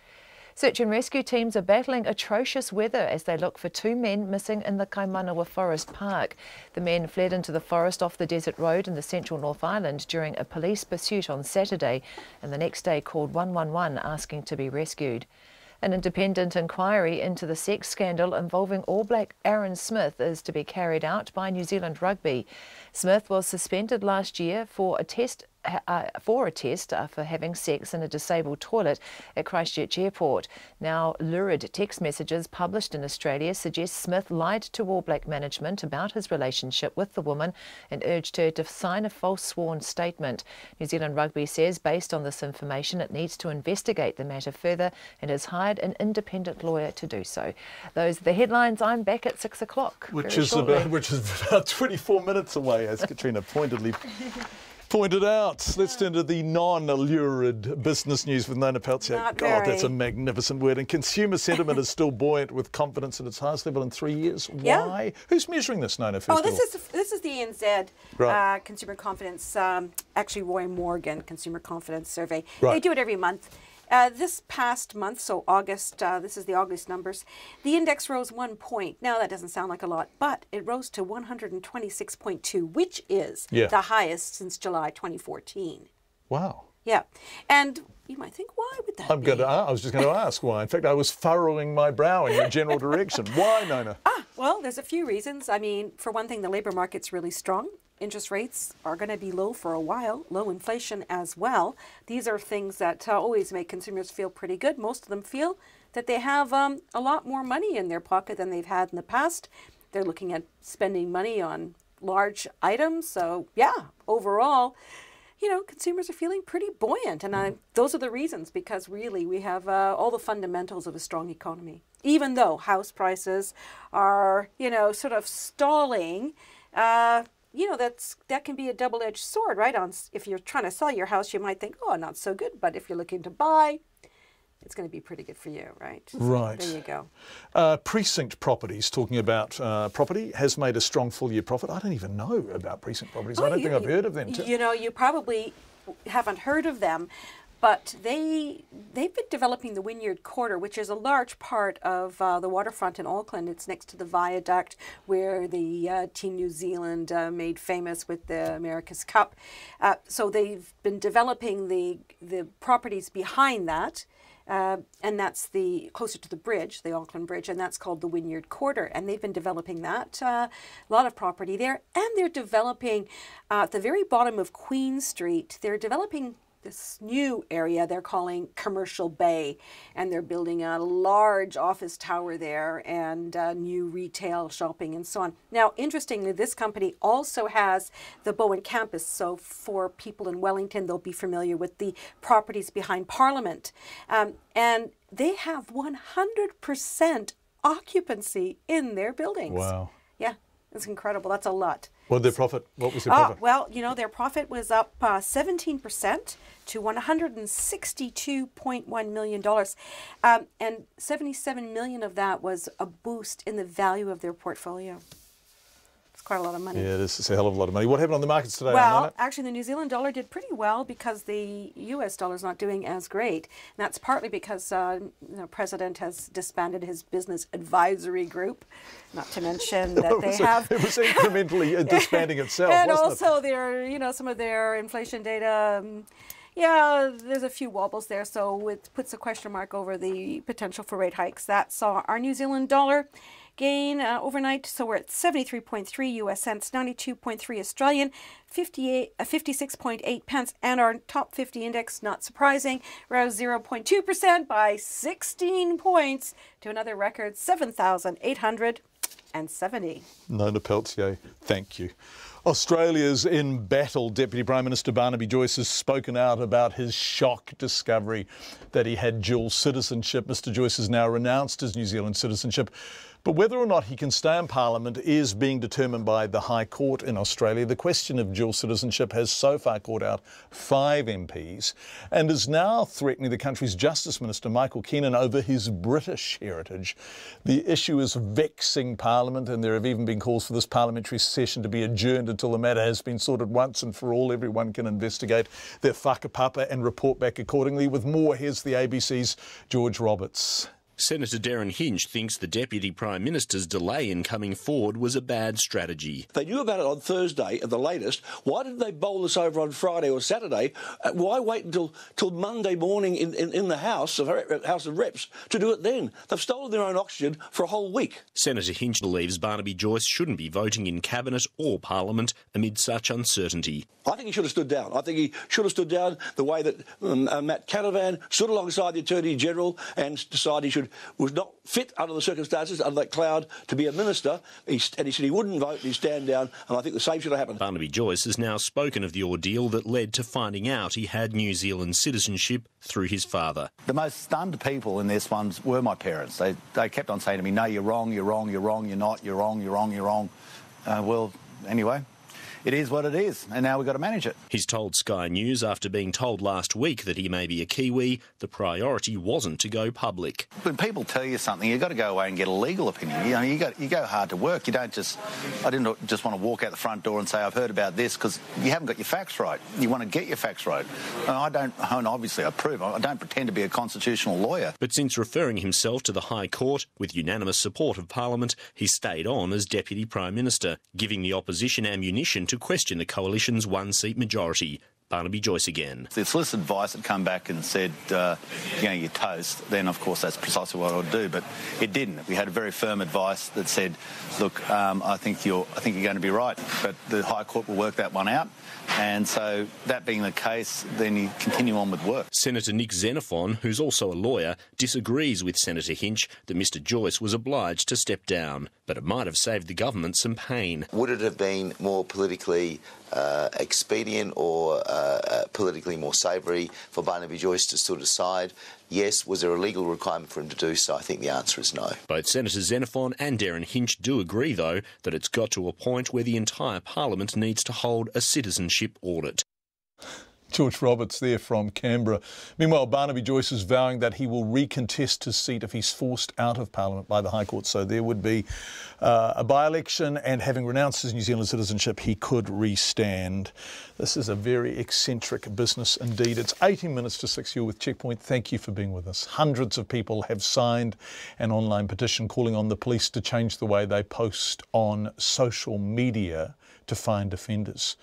Search and rescue teams are battling atrocious weather as they look for 2 men missing in the Kaimanawa Forest Park. The men fled into the forest off the Desert Road in the central North Island during a police pursuit on Saturday, and the next day called 111 asking to be rescued. An independent inquiry into the sex scandal involving All Black Aaron Smith is to be carried out by New Zealand Rugby. Smith was suspended last year for a test for having sex in a disabled toilet at Christchurch Airport. Now, lurid text messages published in Australia suggest Smith lied to All Black management about his relationship with the woman and urged her to sign a false sworn statement. New Zealand Rugby says, based on this information, it needs to investigate the matter further and has hired an independent lawyer to do so. Those are the headlines. I'm back at 6 o'clock. Which is about 24 minutes away, as Katrina pointedly pointed out. Let's turn to the non-lurid business news with Nona Peltier. God, that's a magnificent word. And consumer sentiment is still buoyant with confidence at its highest level in 3 years. Why? Yeah. Who's measuring this, Nona? This is the RNZ Consumer Confidence, actually Roy Morgan Consumer Confidence Survey. Right. They do it every month. This past month, so August, this is the August numbers, the index rose 1 point. Now, that doesn't sound like a lot, but it rose to 126.2, which is the highest since July 2014. Wow. Yeah. And you might think, why would that be? I was just going to ask why. In fact, I was furrowing my brow in your general direction. Why, Nona? Well, there's a few reasons. I mean, for one thing, the labour market's really strong. Interest rates are going to be low for a while, low inflation as well. These are things that always make consumers feel pretty good. Most of them feel that they have a lot more money in their pocket than they've had in the past. They're looking at spending money on large items. So, yeah, overall, you know, consumers are feeling pretty buoyant. And those are the reasons, because really we have all the fundamentals of a strong economy. Even though house prices are, you know, sort of stalling, you know, that can be a double-edged sword, right? If you're trying to sell your house, you might think, oh, not so good. But if you're looking to buy, it's going to be pretty good for you, right? Right. So, there you go. Precinct Properties, talking about property, has made a strong full-year profit. I don't even know about Precinct Properties. I don't think I've heard of them. You know, you probably haven't heard of them. But they've been developing the Wynyard Quarter, which is a large part of the waterfront in Auckland. It's next to the viaduct where the Team New Zealand made famous with the America's Cup. So they've been developing the properties behind that. And that's closer to the bridge, the Auckland Bridge, and that's called the Wynyard Quarter. And they've been developing that, a lot of property there. And they're developing, at the very bottom of Queen Street, they're developing this new area they're calling Commercial Bay, and they're building a large office tower there and new retail shopping and so on. Now, interestingly, this company also has the Bowen campus, so for people in Wellington, they'll be familiar with the properties behind Parliament. And they have 100% occupancy in their buildings. Wow. Yeah, it's incredible. That's a lot. What was their profit? Well, you know, their profit was up 17% to $162.1 million. And $77 million of that was a boost in the value of their portfolio. It's quite a lot of money. Yeah, this is a hell of a lot of money. What happened on the markets today? Well, actually, the New Zealand dollar did pretty well because the US dollar is not doing as great. And that's partly because the president has disbanded his business advisory group, not to mention that they have... It was incrementally disbanding itself, and wasn't also their, you know, some of their inflation data... yeah, there's a few wobbles there, so it puts a question mark over the potential for rate hikes. That saw our New Zealand dollar gain overnight, so we're at 73.3 US cents, 92.3 Australian, 56.8 pence, and our top 50 index, not surprising, rose 0.2% by 16 points to another record 7,870. Nona Peltier, thank you. Australia's in battle. Deputy Prime Minister Barnaby Joyce has spoken out about his shock discovery that he had dual citizenship. Mr Joyce has now renounced his New Zealand citizenship, But whether or not he can stay in Parliament is being determined by the High Court in Australia. The question of dual citizenship has so far caught out 5 MPs and is now threatening the country's Justice Minister, Michael Keenan, over his British heritage. The issue is vexing Parliament, and there have even been calls for this parliamentary session to be adjourned until the matter has been sorted once and for all. Everyone can investigate their whakapapa and report back accordingly. With more, here's the ABC's George Roberts. Senator Darren Hinch thinks the Deputy Prime Minister's delay in coming forward was a bad strategy. They knew about it on Thursday at the latest. Why didn't they bowl this over on Friday or Saturday? Why wait until Monday morning in the House of Reps to do it then? They've stolen their own oxygen for a whole week. Senator Hinch believes Barnaby Joyce shouldn't be voting in Cabinet or Parliament amid such uncertainty. I think he should have stood down. I think he should have stood down the way that Matt Canavan stood alongside the Attorney-General and decided he was not fit under the circumstances, under that cloud, to be a minister. And he said he wouldn't vote, he'd stand down, and I think the same should have happened. Barnaby Joyce has now spoken of the ordeal that led to finding out he had New Zealand citizenship through his father. The most stunned people in this one were my parents. They kept on saying to me, no, you're wrong, you're wrong, you're wrong, you're not, you're wrong, you're wrong, you're wrong. Well, anyway, it is what it is, and now we've got to manage it. He's told Sky News after being told last week that he may be a Kiwi, the priority wasn't to go public. When people tell you something, you've got to go away and get a legal opinion. You know, you go hard to work. You don't just... I didn't just want to walk out the front door and say, I've heard about this, because you haven't got your facts right. You want to get your facts right. And obviously I prove, I don't pretend to be a constitutional lawyer. But since referring himself to the High Court with unanimous support of Parliament, he stayed on as Deputy Prime Minister, giving the opposition ammunition to question the coalition's one-seat majority. Barnaby Joyce again. If solicited advice had come back and said, you're toast, then of course that's precisely what I would do. But it didn't. We had a very firm advice that said, look, I think you're going to be right, but the High Court will work that one out. And so, that being the case, then you continue on with work. Senator Nick Xenophon, who's also a lawyer, disagrees with Senator Hinch that Mr Joyce was obliged to step down, but it might have saved the government some pain. Would it have been more politically expedient or politically more savoury for Barnaby Joyce to stood aside? Yes. Was there a legal requirement for him to do so? I think the answer is no. Both Senator Xenophon and Darren Hinch do agree, though, that it's got to a point where the entire Parliament needs to hold a citizenship audit. George Roberts there from Canberra. Meanwhile, Barnaby Joyce is vowing that he will recontest his seat if he's forced out of Parliament by the High Court. So there would be a by-election, and having renounced his New Zealand citizenship, he could restand. This is a very eccentric business indeed. It's 18 minutes to 6. You're with Checkpoint. Thank you for being with us. Hundreds of people have signed an online petition calling on the police to change the way they post on social media to find offenders.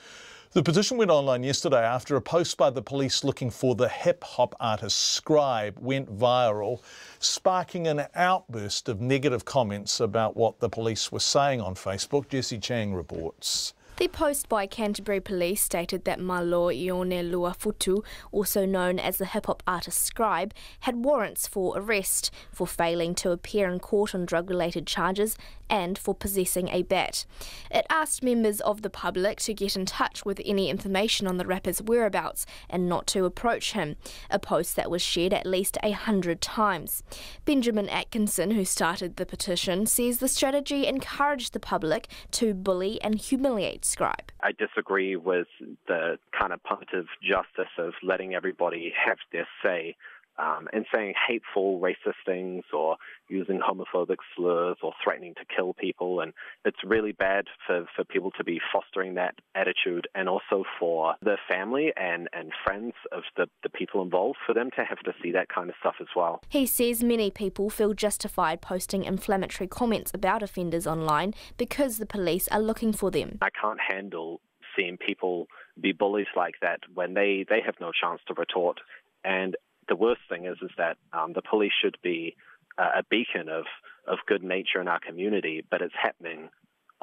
The petition went online yesterday after a post by the police looking for the hip-hop artist Scribe went viral, sparking an outburst of negative comments about what the police were saying on Facebook. Jessie Chang reports. The post by Canterbury Police stated that Malo Ione Luafutu, also known as the hip-hop artist Scribe, had warrants for arrest for failing to appear in court on drug-related charges and for possessing a bat. It asked members of the public to get in touch with any information on the rapper's whereabouts and not to approach him, a post that was shared at least 100 times. Benjamin Atkinson, who started the petition, says the strategy encouraged the public to bully and humiliate Scribe. I disagree with the kind of punitive justice of letting everybody have their say and saying hateful, racist things or using homophobic slurs or threatening to kill people. And it's really bad for people to be fostering that attitude, and also for the family and friends of the people involved, for them to have to see that kind of stuff as well. He says many people feel justified posting inflammatory comments about offenders online because the police are looking for them. I can't handle seeing people be bullies like that when they have no chance to retort. And the worst thing is that the police should be a beacon of good nature in our community, but it's happening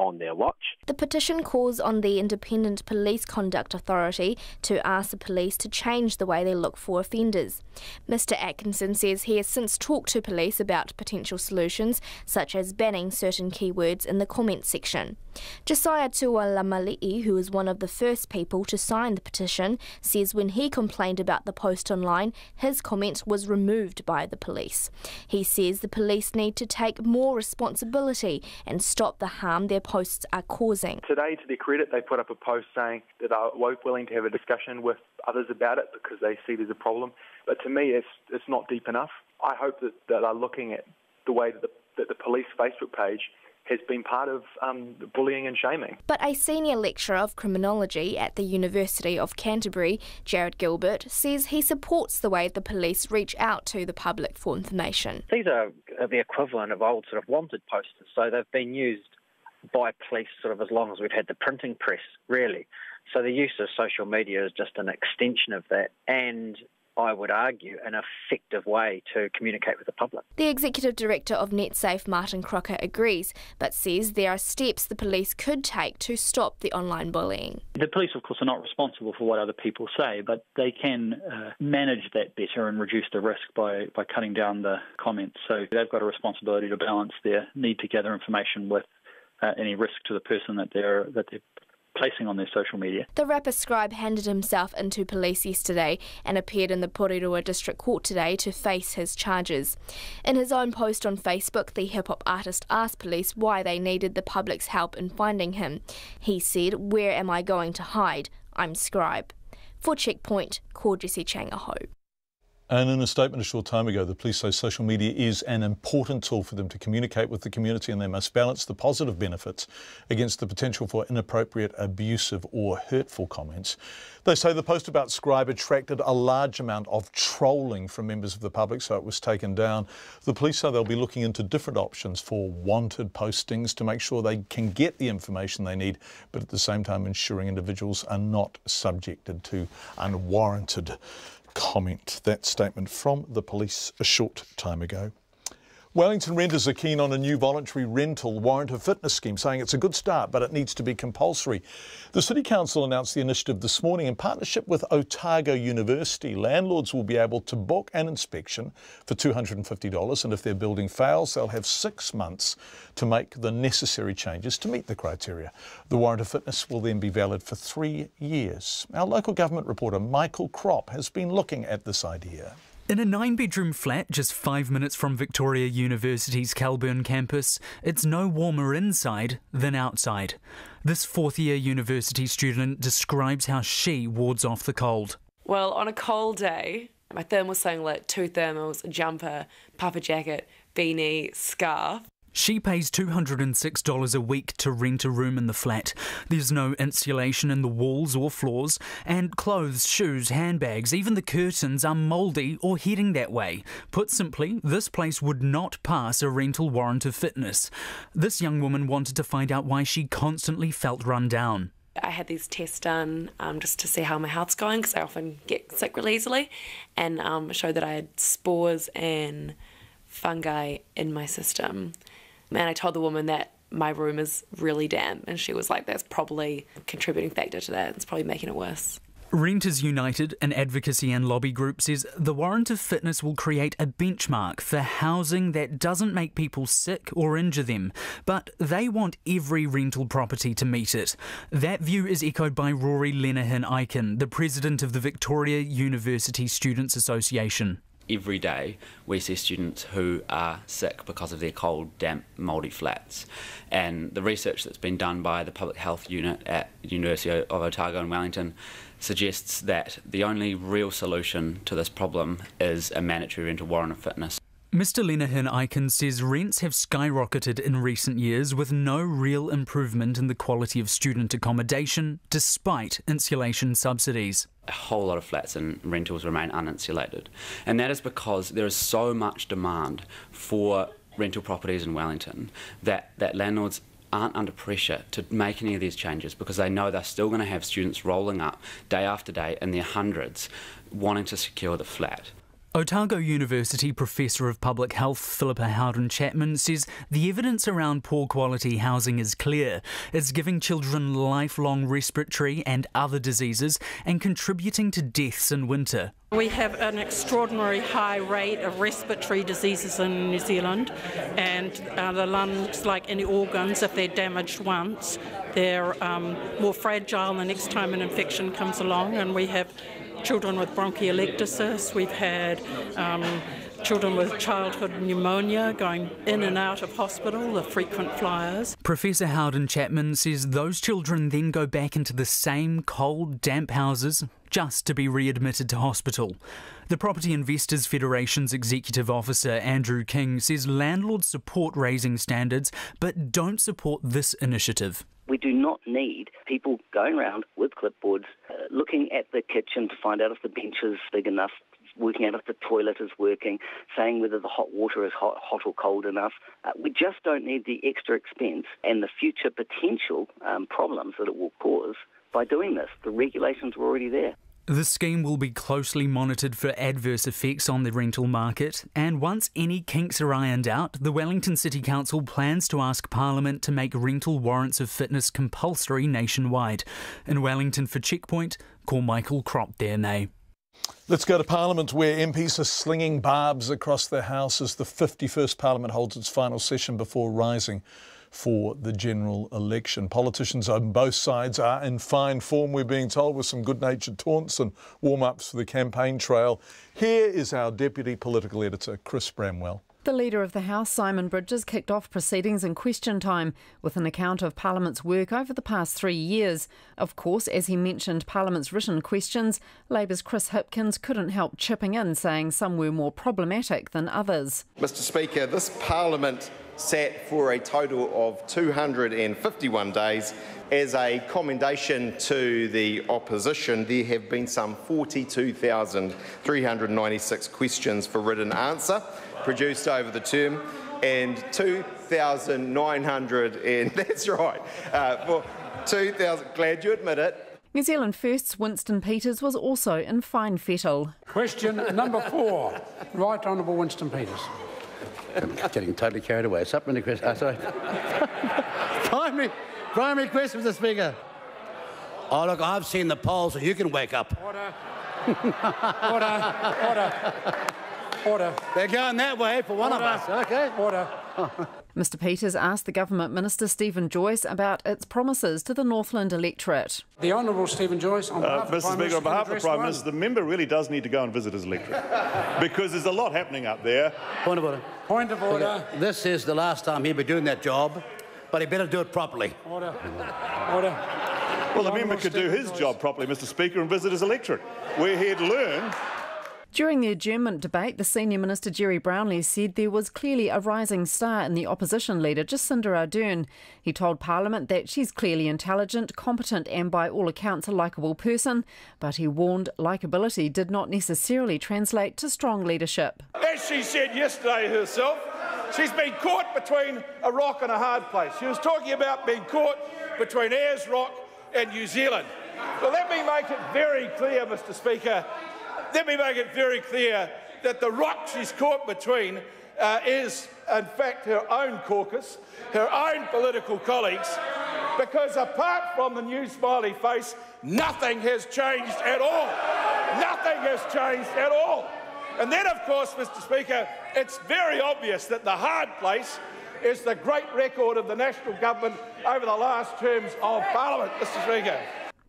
on their watch. The petition calls on the Independent Police Conduct Authority to ask the police to change the way they look for offenders. Mr Atkinson says he has since talked to police about potential solutions, such as banning certain keywords in the comment section. Josiah Tualamalii, who was one of the first people to sign the petition, says when he complained about the post online, his comment was removed by the police. He says the police need to take more responsibility and stop the harm their posts are causing. Today, to their credit, they put up a post saying that they are willing to have a discussion with others about it because they see there's a problem. But to me, it's not deep enough. I hope that they're looking at the way that the police Facebook page has been part of bullying and shaming. But a senior lecturer of criminology at the University of Canterbury, Jared Gilbert, says he supports the way the police reach out to the public for information. These are the equivalent of old sort of wanted posters, so they've been used by police sort of as long as we've had the printing press, really. So the use of social media is just an extension of that, and I would argue, an effective way to communicate with the public. The Executive Director of NetSafe, Martin Crocker, agrees, but says there are steps the police could take to stop the online bullying. The police, of course, are not responsible for what other people say, but they can manage that better and reduce the risk by cutting down the comments. So they've got a responsibility to balance their need to gather information with any risk to the person that they're placing on their social media. The rapper Scribe handed himself into police yesterday and appeared in the Porirua District Court today to face his charges. In his own post on Facebook, the hip-hop artist asked police why they needed the public's help in finding him. He said, "Where am I going to hide? I'm Scribe." For Checkpoint, call Jesse Changaho. And in a statement a short time ago, the police say social media is an important tool for them to communicate with the community, and they must balance the positive benefits against the potential for inappropriate, abusive or hurtful comments. They say the post about Scribe attracted a large amount of trolling from members of the public, so it was taken down. The police say they'll be looking into different options for wanted postings to make sure they can get the information they need, but at the same time ensuring individuals are not subjected to unwarranted comment. That statement from the police a short time ago. Wellington renters are keen on a new voluntary rental warrant of fitness scheme, saying it's a good start, but it needs to be compulsory. The City Council announced the initiative this morning in partnership with Otago University. Landlords will be able to book an inspection for $250, and if their building fails, they'll have 6 months to make the necessary changes to meet the criteria. The warrant of fitness will then be valid for 3 years. Our local government reporter Michael Kropp has been looking at this idea. In a 9-bedroom flat just 5 minutes from Victoria University's Kelburn campus, it's no warmer inside than outside. This fourth-year university student describes how she wards off the cold. Well, on a cold day, my thermal singlet, 2 thermals, a jumper, puffer jacket, beanie, scarf. She pays $206 a week to rent a room in the flat. There's no insulation in the walls or floors, and clothes, shoes, handbags, even the curtains are mouldy or heading that way. Put simply, this place would not pass a rental warrant of fitness. This young woman wanted to find out why she constantly felt run down. I had these tests done just to see how my health's going, because I often get sick really easily, and showed that I had spores and fungi in my system. And I told the woman that my room is really damp, and she was like, that's probably a contributing factor to that. It's probably making it worse. Renters United, an advocacy and lobby group, says the warrant of fitness will create a benchmark for housing that doesn't make people sick or injure them, but they want every rental property to meet it. That view is echoed by Rory Lenahan-Aiken, the president of the Victoria University Students Association. Every day we see students who are sick because of their cold, damp, mouldy flats. And the research that's been done by the Public Health Unit at the University of Otago in Wellington suggests that the only real solution to this problem is a mandatory rental warrant of fitness. Mr Lenahan-Aiken says rents have skyrocketed in recent years with no real improvement in the quality of student accommodation despite insulation subsidies. A whole lot of flats and rentals remain uninsulated, and that is because there is so much demand for rental properties in Wellington that landlords aren't under pressure to make any of these changes, because they know they're still going to have students rolling up day after day in their hundreds wanting to secure the flat. Otago University Professor of Public Health Philippa Howden-Chapman says the evidence around poor quality housing is clear. It's giving children lifelong respiratory and other diseases and contributing to deaths in winter. We have an extraordinary high rate of respiratory diseases in New Zealand, and the lungs, like any organs, if they're damaged once, they're more fragile the next time an infection comes along, and we have children with bronchiectasis, we've had children with childhood pneumonia going in and out of hospital, the frequent flyers. Professor Howden-Chapman says those children then go back into the same cold, damp houses just to be readmitted to hospital. The Property Investors Federation's Executive Officer Andrew King says landlords support raising standards but don't support this initiative. We do not need people going around with clipboards, looking at the kitchen to find out if the bench is big enough, working out if the toilet is working, saying whether the hot water is hot or cold enough. We just don't need the extra expense and the future potential problems that it will cause by doing this. The regulations were already there. The scheme will be closely monitored for adverse effects on the rental market, and once any kinks are ironed out, the Wellington City Council plans to ask Parliament to make rental warrants of fitness compulsory nationwide. In Wellington for Checkpoint, call Michael Crop-Dernay. Let's go to Parliament, where MPs are slinging barbs across their house as the 51st Parliament holds its final session before rising for the general election. Politicians on both sides are in fine form, we're being told, with some good-natured taunts and warm-ups for the campaign trail. Here is our Deputy Political Editor, Chris Bramwell. The Leader of the House, Simon Bridges, kicked off proceedings in question time with an account of Parliament's work over the past 3 years. Of course, as he mentioned Parliament's written questions, Labour's Chris Hipkins couldn't help chipping in, saying some were more problematic than others. Mr Speaker, this Parliament sat for a total of 251 days. As a commendation to the opposition, there have been some 42,396 questions for written answer produced over the term, and 2,900, and that's right, for 2,000, glad you admit it. New Zealand First's Winston Peters was also in fine fettle. Question number 4, Right Honourable Winston Peters. I'm getting totally carried away. Supplementary question. Sorry. primary question, Mr Speaker. Oh, look, I've seen the polls, so you can wake up. Order. Order. They're going that way for one of us. Okay. Order. Mr Peters asked the Government Minister Stephen Joyce about its promises to the Northland electorate. The Honourable Stephen Joyce, on behalf of the Prime Minister, on behalf of the Prime Minister, the member really does need to go and visit his electorate because there's a lot happening up there. Point of order. Point of order. This is the last time he'll be doing that job, but he better do it properly. Order. Order. Well, the member could do his job properly, Mr Speaker, and visit his electorate. We're here to learn. During the adjournment debate, the Senior Minister Jerry Brownlee said there was clearly a rising star in the opposition leader, Jacinda Ardern. He told Parliament that she's clearly intelligent, competent and by all accounts a likeable person, but he warned likeability did not necessarily translate to strong leadership. As she said yesterday herself, she's been caught between a rock and a hard place. She was talking about being caught between Ayers Rock and New Zealand. Well, let me make it very clear, Mr Speaker, let me make it very clear that the rock she's caught between is, in fact, her own caucus, her own political colleagues, because apart from the new smiley face, nothing has changed at all. Nothing has changed at all. And then, of course, Mr Speaker, it's very obvious that the hard place is the great record of the National Government over the last terms of Parliament, Mr Speaker.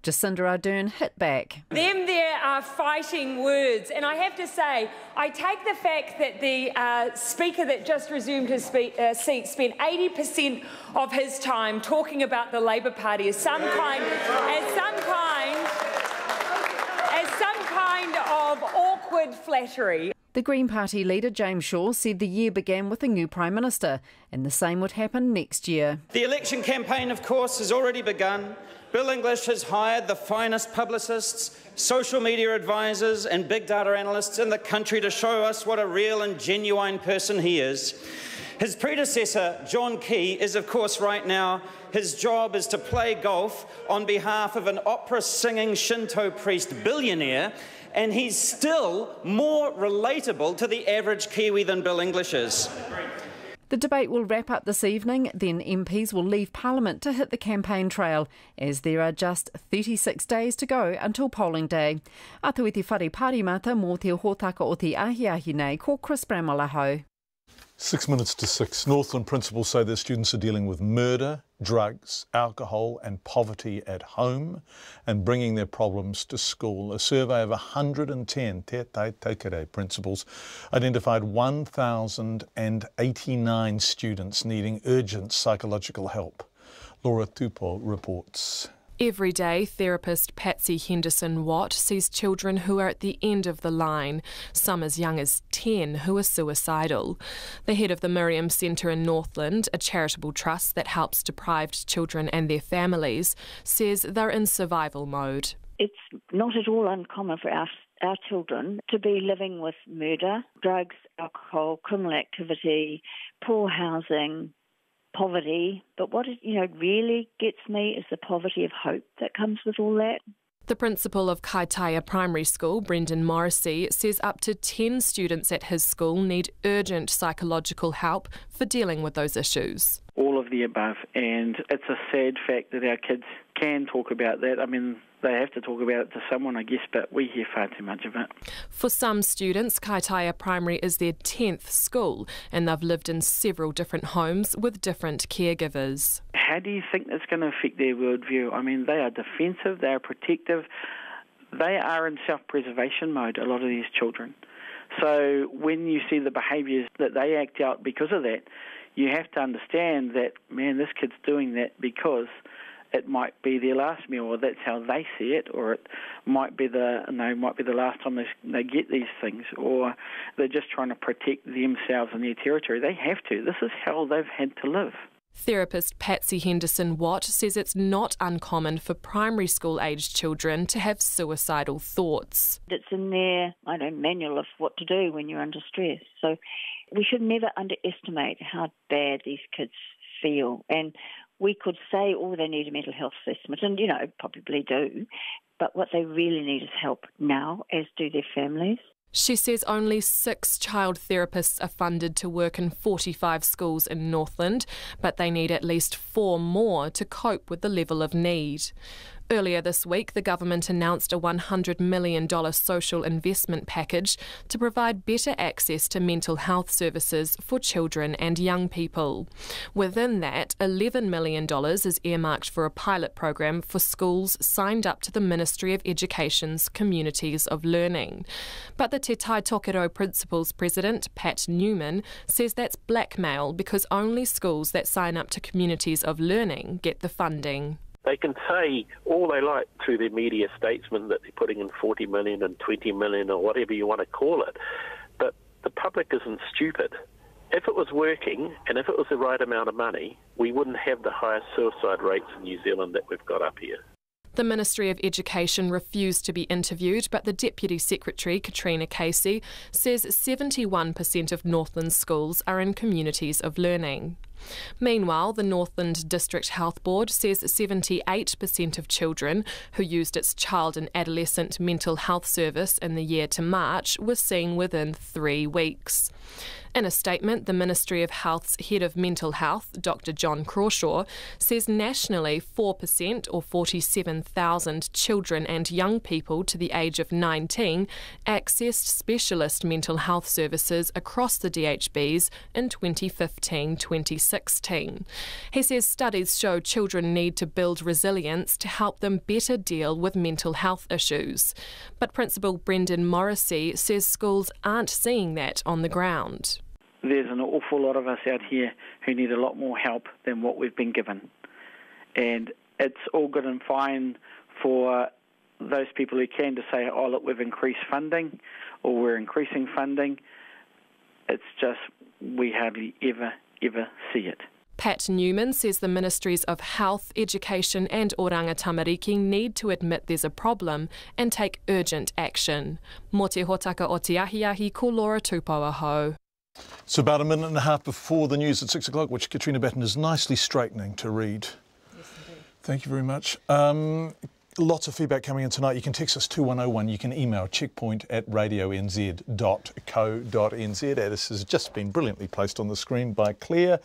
Jacinda Ardern hit back. Them there are fighting words, and I have to say, I take the fact that the Speaker that just resumed his seat spent 80% of his time talking about the Labour Party as some kind of awkward flattery. The Green Party leader, James Shaw, said the year began with a new Prime Minister, and the same would happen next year. The election campaign, of course, has already begun. Bill English has hired the finest publicists, social media advisors and big data analysts in the country to show us what a real and genuine person he is. His predecessor, John Key, is of course right now, his job is to play golf on behalf of an opera-singing Shinto priest billionaire and he's still more relatable to the average Kiwi than Bill English is. The debate will wrap up this evening, then MPs will leave Parliament to hit the campaign trail, as there are just 36 days to go until polling day. Atu i te whare parimata mō te hōtaka o te ahiahi nei, ko Chris Bramalaho. 6 minutes to 6. Northland principals say their students are dealing with murder, drugs, alcohol and poverty at home and bringing their problems to school. A survey of 110 Te Taukere principals identified 1,089 students needing urgent psychological help. Laura Tupou reports. Every day, therapist Patsy Henderson-Watt sees children who are at the end of the line, some as young as 10 who are suicidal. The head of the Miriam Centre in Northland, a charitable trust that helps deprived children and their families, says they're in survival mode. It's not at all uncommon for our children to be living with murder, drugs, alcohol, criminal activity, poor housing, poverty, but what really gets me is the poverty of hope that comes with all that. The principal of Kaitaia Primary School, Brendan Morrissey, says up to 10 students at his school need urgent psychological help for dealing with those issues. All of the above, and it's a sad fact that our kids can talk about that. I mean, they have to talk about it to someone, I guess, but we hear far too much of it. For some students, Kaitaia Primary is their 10th school, and they've lived in several different homes with different caregivers. How do you think it's going to affect their worldview? I mean, they are defensive, they are protective, they are in self-preservation mode, a lot of these children. So when you see the behaviours that they act out because of that, you have to understand that, man, this kid's doing that because it might be their last meal, or that's how they see it, or it might be the last time they get these things, or they're just trying to protect themselves and their territory. They have to. This is how they've had to live. Therapist Patsy Henderson-Watt says it's not uncommon for primary school-aged children to have suicidal thoughts. It's in their manual of what to do when you're under stress. So we should never underestimate how bad these kids feel. And we could say, they need a mental health assessment, and, probably do, but what they really need is help now, as do their families. She says only 6 child therapists are funded to work in 45 schools in Northland, but they need at least 4 more to cope with the level of need. Earlier this week, the government announced a $100 million social investment package to provide better access to mental health services for children and young people. Within that, $11 million is earmarked for a pilot program for schools signed up to the Ministry of Education's Communities of Learning. But the Te Tai Tokerau Principals President, Pat Newman, says that's blackmail because only schools that sign up to Communities of Learning get the funding. They can say all they like through their media statesmen that they're putting in 40 million and 20 million or whatever you want to call it, but the public isn't stupid. If it was working and if it was the right amount of money, we wouldn't have the highest suicide rates in New Zealand that we've got up here. The Ministry of Education refused to be interviewed, but the Deputy Secretary, Katrina Casey, says 71% of Northland schools are in communities of learning. Meanwhile, the Northland District Health Board says 78% of children who used its child and adolescent mental health service in the year to March were seen within 3 weeks. In a statement, the Ministry of Health's Head of Mental Health, Dr. John Crawshaw, says nationally 4% or 47,000 children and young people to the age of 19 accessed specialist mental health services across the DHBs in 2015-2016. He says studies show children need to build resilience to help them better deal with mental health issues. But Principal Brendan Morrissey says schools aren't seeing that on the ground. There's an awful lot of us out here who need a lot more help than what we've been given. And it's all good and fine for those people who can to say, oh, look, we've increased funding or we're increasing funding. It's just we hardly ever see it. Pat Newman says the Ministries of Health, Education and Oranga Tamariki need to admit there's a problem and take urgent action. Mō te hōtaka o te ahiahi, ko Laura Tupou aho. So about a minute and a half before the news at 6 o'clock, which Katrina Batten is nicely straightening to read. Yes, indeed. Thank you very much. Lots of feedback coming in tonight. You can text us 2101. You can email checkpoint@radionz.co.nz. This has just been brilliantly placed on the screen by Claire.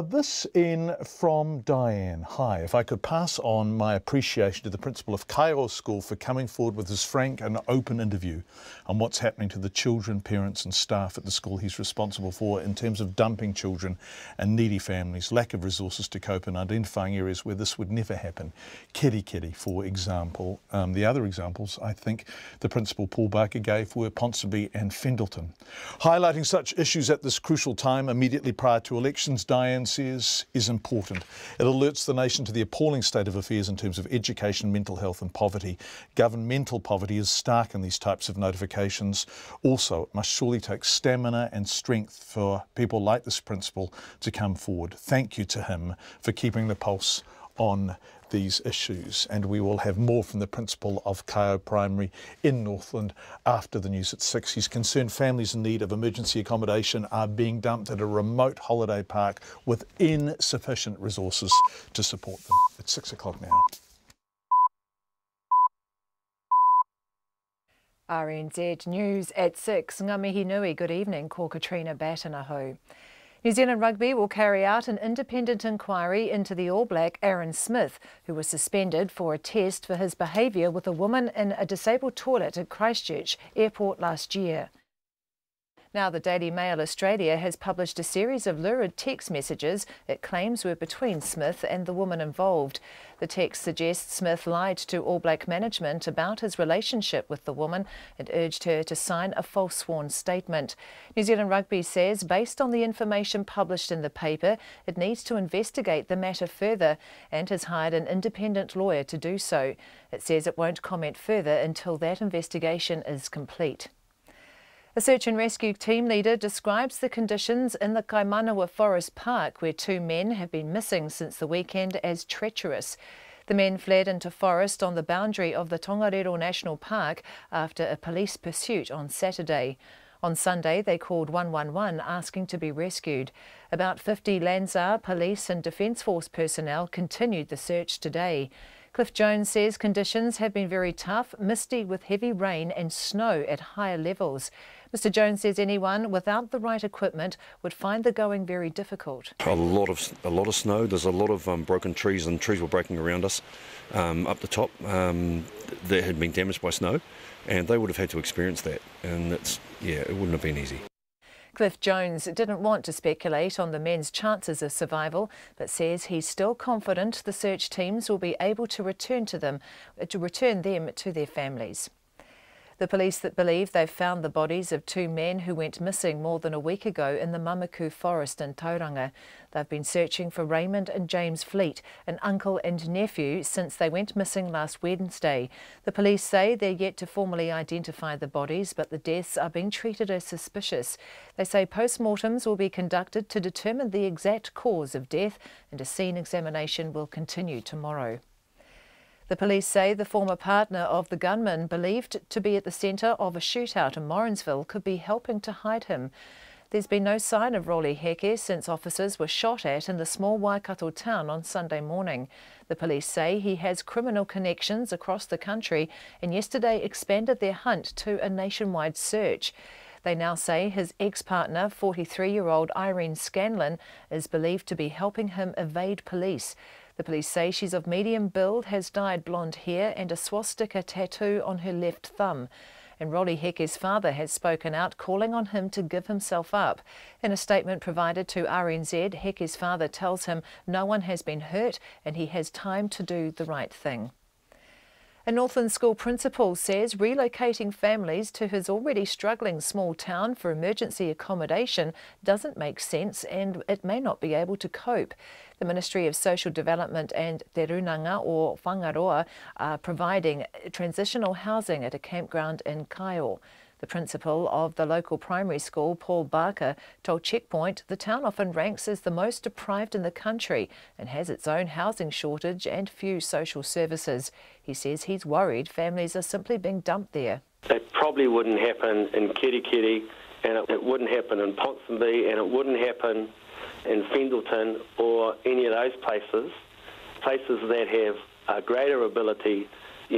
This in from Diane. Hi, if I could pass on my appreciation to the principal of Kaiō School for coming forward with his frank and open interview on what's happening to the children, parents and staff at the school he's responsible for in terms of dumping children and needy families, lack of resources to cope and identifying areas where this would never happen. Kiri, for example. The other examples I think the principal Paul Barker gave were Ponsonby and Fendleton. Highlighting such issues at this crucial time immediately prior to elections, Diane says, is important. It alerts the nation to the appalling state of affairs in terms of education, mental health and poverty. Governmental poverty is stark in these types of notifications. Also, it must surely take stamina and strength for people like this principal to come forward. Thank you to him for keeping the pulse on these issues, and we will have more from the principal of Kaiō Primary in Northland after the news at 6. He's concerned families in need of emergency accommodation are being dumped at a remote holiday park with insufficient resources to support them. It's 6 o'clock now. RNZ News at 6. Ngā mihi nui, good evening, ko Katrina Batanaho. New Zealand Rugby will carry out an independent inquiry into the All Black Aaron Smith, who was suspended for a test for his behaviour with a woman in a disabled toilet at Christchurch Airport last year. Now, the Daily Mail Australia has published a series of lurid text messages it claims were between Smith and the woman involved. The text suggests Smith lied to All Black management about his relationship with the woman and urged her to sign a false sworn statement. New Zealand Rugby says, based on the information published in the paper, it needs to investigate the matter further and has hired an independent lawyer to do so. It says it won't comment further until that investigation is complete. A search and rescue team leader describes the conditions in the Kaimanawa Forest Park, where 2 men have been missing since the weekend, as treacherous. The men fled into forest on the boundary of the Tongariro National Park after a police pursuit on Saturday. On Sunday, they called 111 asking to be rescued. About 50 Lanzar Police and Defence Force personnel continued the search today. Cliff Jones says conditions have been very tough, misty with heavy rain and snow at higher levels. Mr Jones says anyone without the right equipment would find the going very difficult. A lot of snow. There's a lot of broken trees, and trees were breaking around us up the top that had been damaged by snow, and they would have had to experience that, and it wouldn't have been easy. Cliff Jones didn't want to speculate on the men's chances of survival, but says he's still confident the search teams will be able to return them to their families. The police that believe they've found the bodies of 2 men who went missing more than a week ago in the Mamaku forest in Tauranga. They've been searching for Raymond and James Fleet, an uncle and nephew, since they went missing last Wednesday. The police say they're yet to formally identify the bodies, but the deaths are being treated as suspicious. They say post-mortems will be conducted to determine the exact cause of death, and a scene examination will continue tomorrow. The police say the former partner of the gunman, believed to be at the centre of a shootout in Morrinsville, could be helping to hide him. There's been no sign of Rolly Heke since officers were shot at in the small Waikato town on Sunday morning. The police say he has criminal connections across the country and yesterday expanded their hunt to a nationwide search. They now say his ex-partner, 43-year-old Irene Scanlon, is believed to be helping him evade police. The police say she's of medium build, has dyed blonde hair and a swastika tattoo on her left thumb. And Rolly Heke's father has spoken out, calling on him to give himself up. In a statement provided to RNZ, Heke's father tells him no one has been hurt and he has time to do the right thing. A Northland school principal says relocating families to his already struggling small town for emergency accommodation doesn't make sense and it may not be able to cope. The Ministry of Social Development and Te Runanga or Whangaroa are providing transitional housing at a campground in Kaiō. The principal of the local primary school, Paul Barker, told Checkpoint the town often ranks as the most deprived in the country and has its own housing shortage and few social services. He says he's worried families are simply being dumped there. It probably wouldn't happen in Kirikiri, and it wouldn't happen in Ponsonby, and it wouldn't happen in Fendleton or any of those places that have a greater ability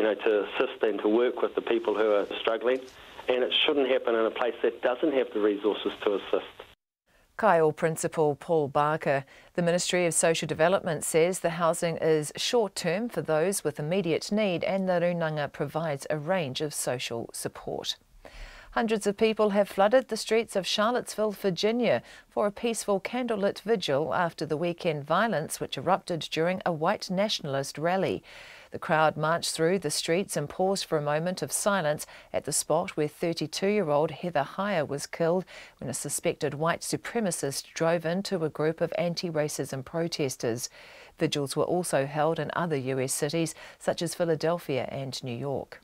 to assist and to work with the people who are struggling, and it shouldn't happen in a place that doesn't have the resources to assist. Kyle Principal Paul Barker. The Ministry of Social Development says the housing is short-term for those with immediate need, and the Runanga provides a range of social support. Hundreds of people have flooded the streets of Charlottesville, Virginia for a peaceful candlelit vigil after the weekend violence which erupted during a white nationalist rally. The crowd marched through the streets and paused for a moment of silence at the spot where 32-year-old Heather Heyer was killed when a suspected white supremacist drove into a group of anti-racism protesters. Vigils were also held in other US cities such as Philadelphia and New York.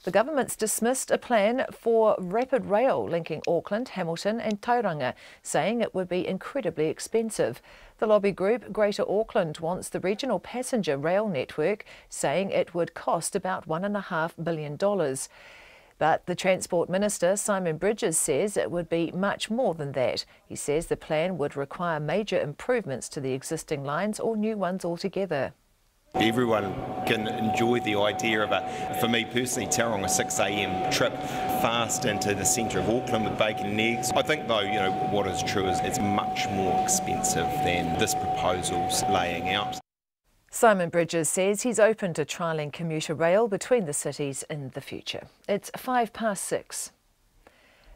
The government's dismissed a plan for rapid rail linking Auckland, Hamilton and Tauranga, saying it would be incredibly expensive. The lobby group Greater Auckland wants the regional passenger rail network, saying it would cost about $1.5 billion. But the Transport Minister, Simon Bridges, says it would be much more than that. He says the plan would require major improvements to the existing lines or new ones altogether. Everyone can enjoy the idea of for me personally, Tauranga 6 a.m. trip fast into the centre of Auckland with bacon and eggs. I think though, what is true is it's much more expensive than this proposal's laying out. Simon Bridges says he's open to trialling commuter rail between the cities in the future. It's 6:05.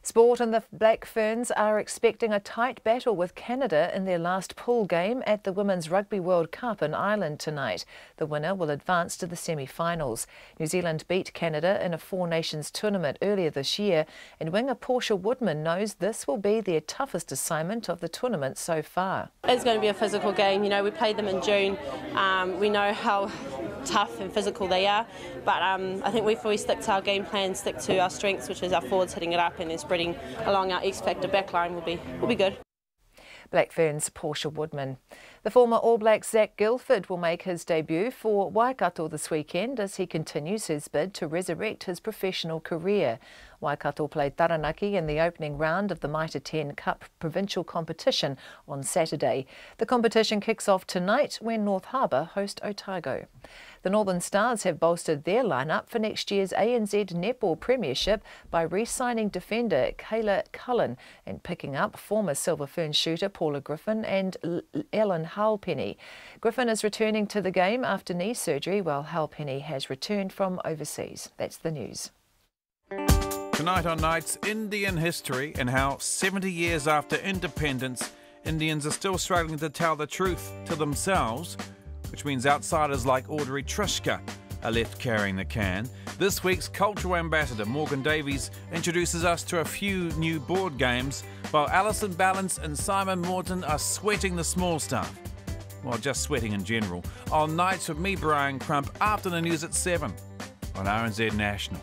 Sport and the Black Ferns are expecting a tight battle with Canada in their last pool game at the Women's Rugby World Cup in Ireland tonight. The winner will advance to the semi-finals. New Zealand beat Canada in a Four Nations tournament earlier this year, and winger Portia Woodman knows this will be their toughest assignment of the tournament so far. It's going to be a physical game. We played them in June. We know how tough and physical they are, but I think if we stick to our game plan, stick to our strengths, which is our forwards hitting it up and then spreading along our X-Factor backline, will be good. Black Ferns' Portia Woodman. The former All Black Zach Guildford will make his debut for Waikato this weekend as he continues his bid to resurrect his professional career. Waikato played Taranaki in the opening round of the Mitre 10 Cup provincial competition on Saturday. The competition kicks off tonight when North Harbour host Otago. The Northern Stars have bolstered their lineup for next year's ANZ Netball Premiership by re-signing defender Kayla Cullen and picking up former Silver Fern shooter Paula Griffin and Ellen Halpenny. Griffin is returning to the game after knee surgery, while Halpenny has returned from overseas. That's the news. Tonight on Nights, Indian history and how 70 years after independence, Indians are still struggling to tell the truth to themselves, which means outsiders like Audrey Trishka are left carrying the can. This week's cultural ambassador Morgan Davies introduces us to a few new board games, while Alison Ballance and Simon Morton are sweating the small stuff. Well, just sweating in general. On Nights with me, Brian Crump, after the news at 7 on RNZ National.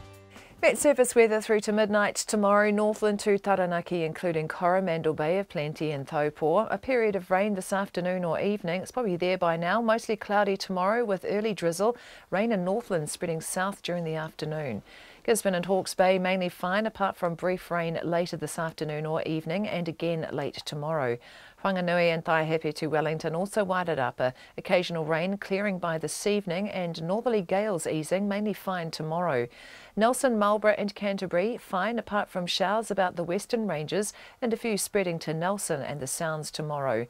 Wet surface weather through to midnight tomorrow, Northland to Taranaki, including Coromandel Bay of Plenty and Taupo. A period of rain this afternoon or evening. It's probably there by now. Mostly cloudy tomorrow with early drizzle. Rain in Northland spreading south during the afternoon. Gisborne and Hawke's Bay mainly fine, apart from brief rain later this afternoon or evening and again late tomorrow. Whanganui and Taihape to Wellington also Wairarapa. Occasional rain clearing by this evening and northerly gales easing, mainly fine tomorrow. Nelson, Marlborough and Canterbury fine, apart from showers about the western ranges and a few spreading to Nelson and the Sounds tomorrow.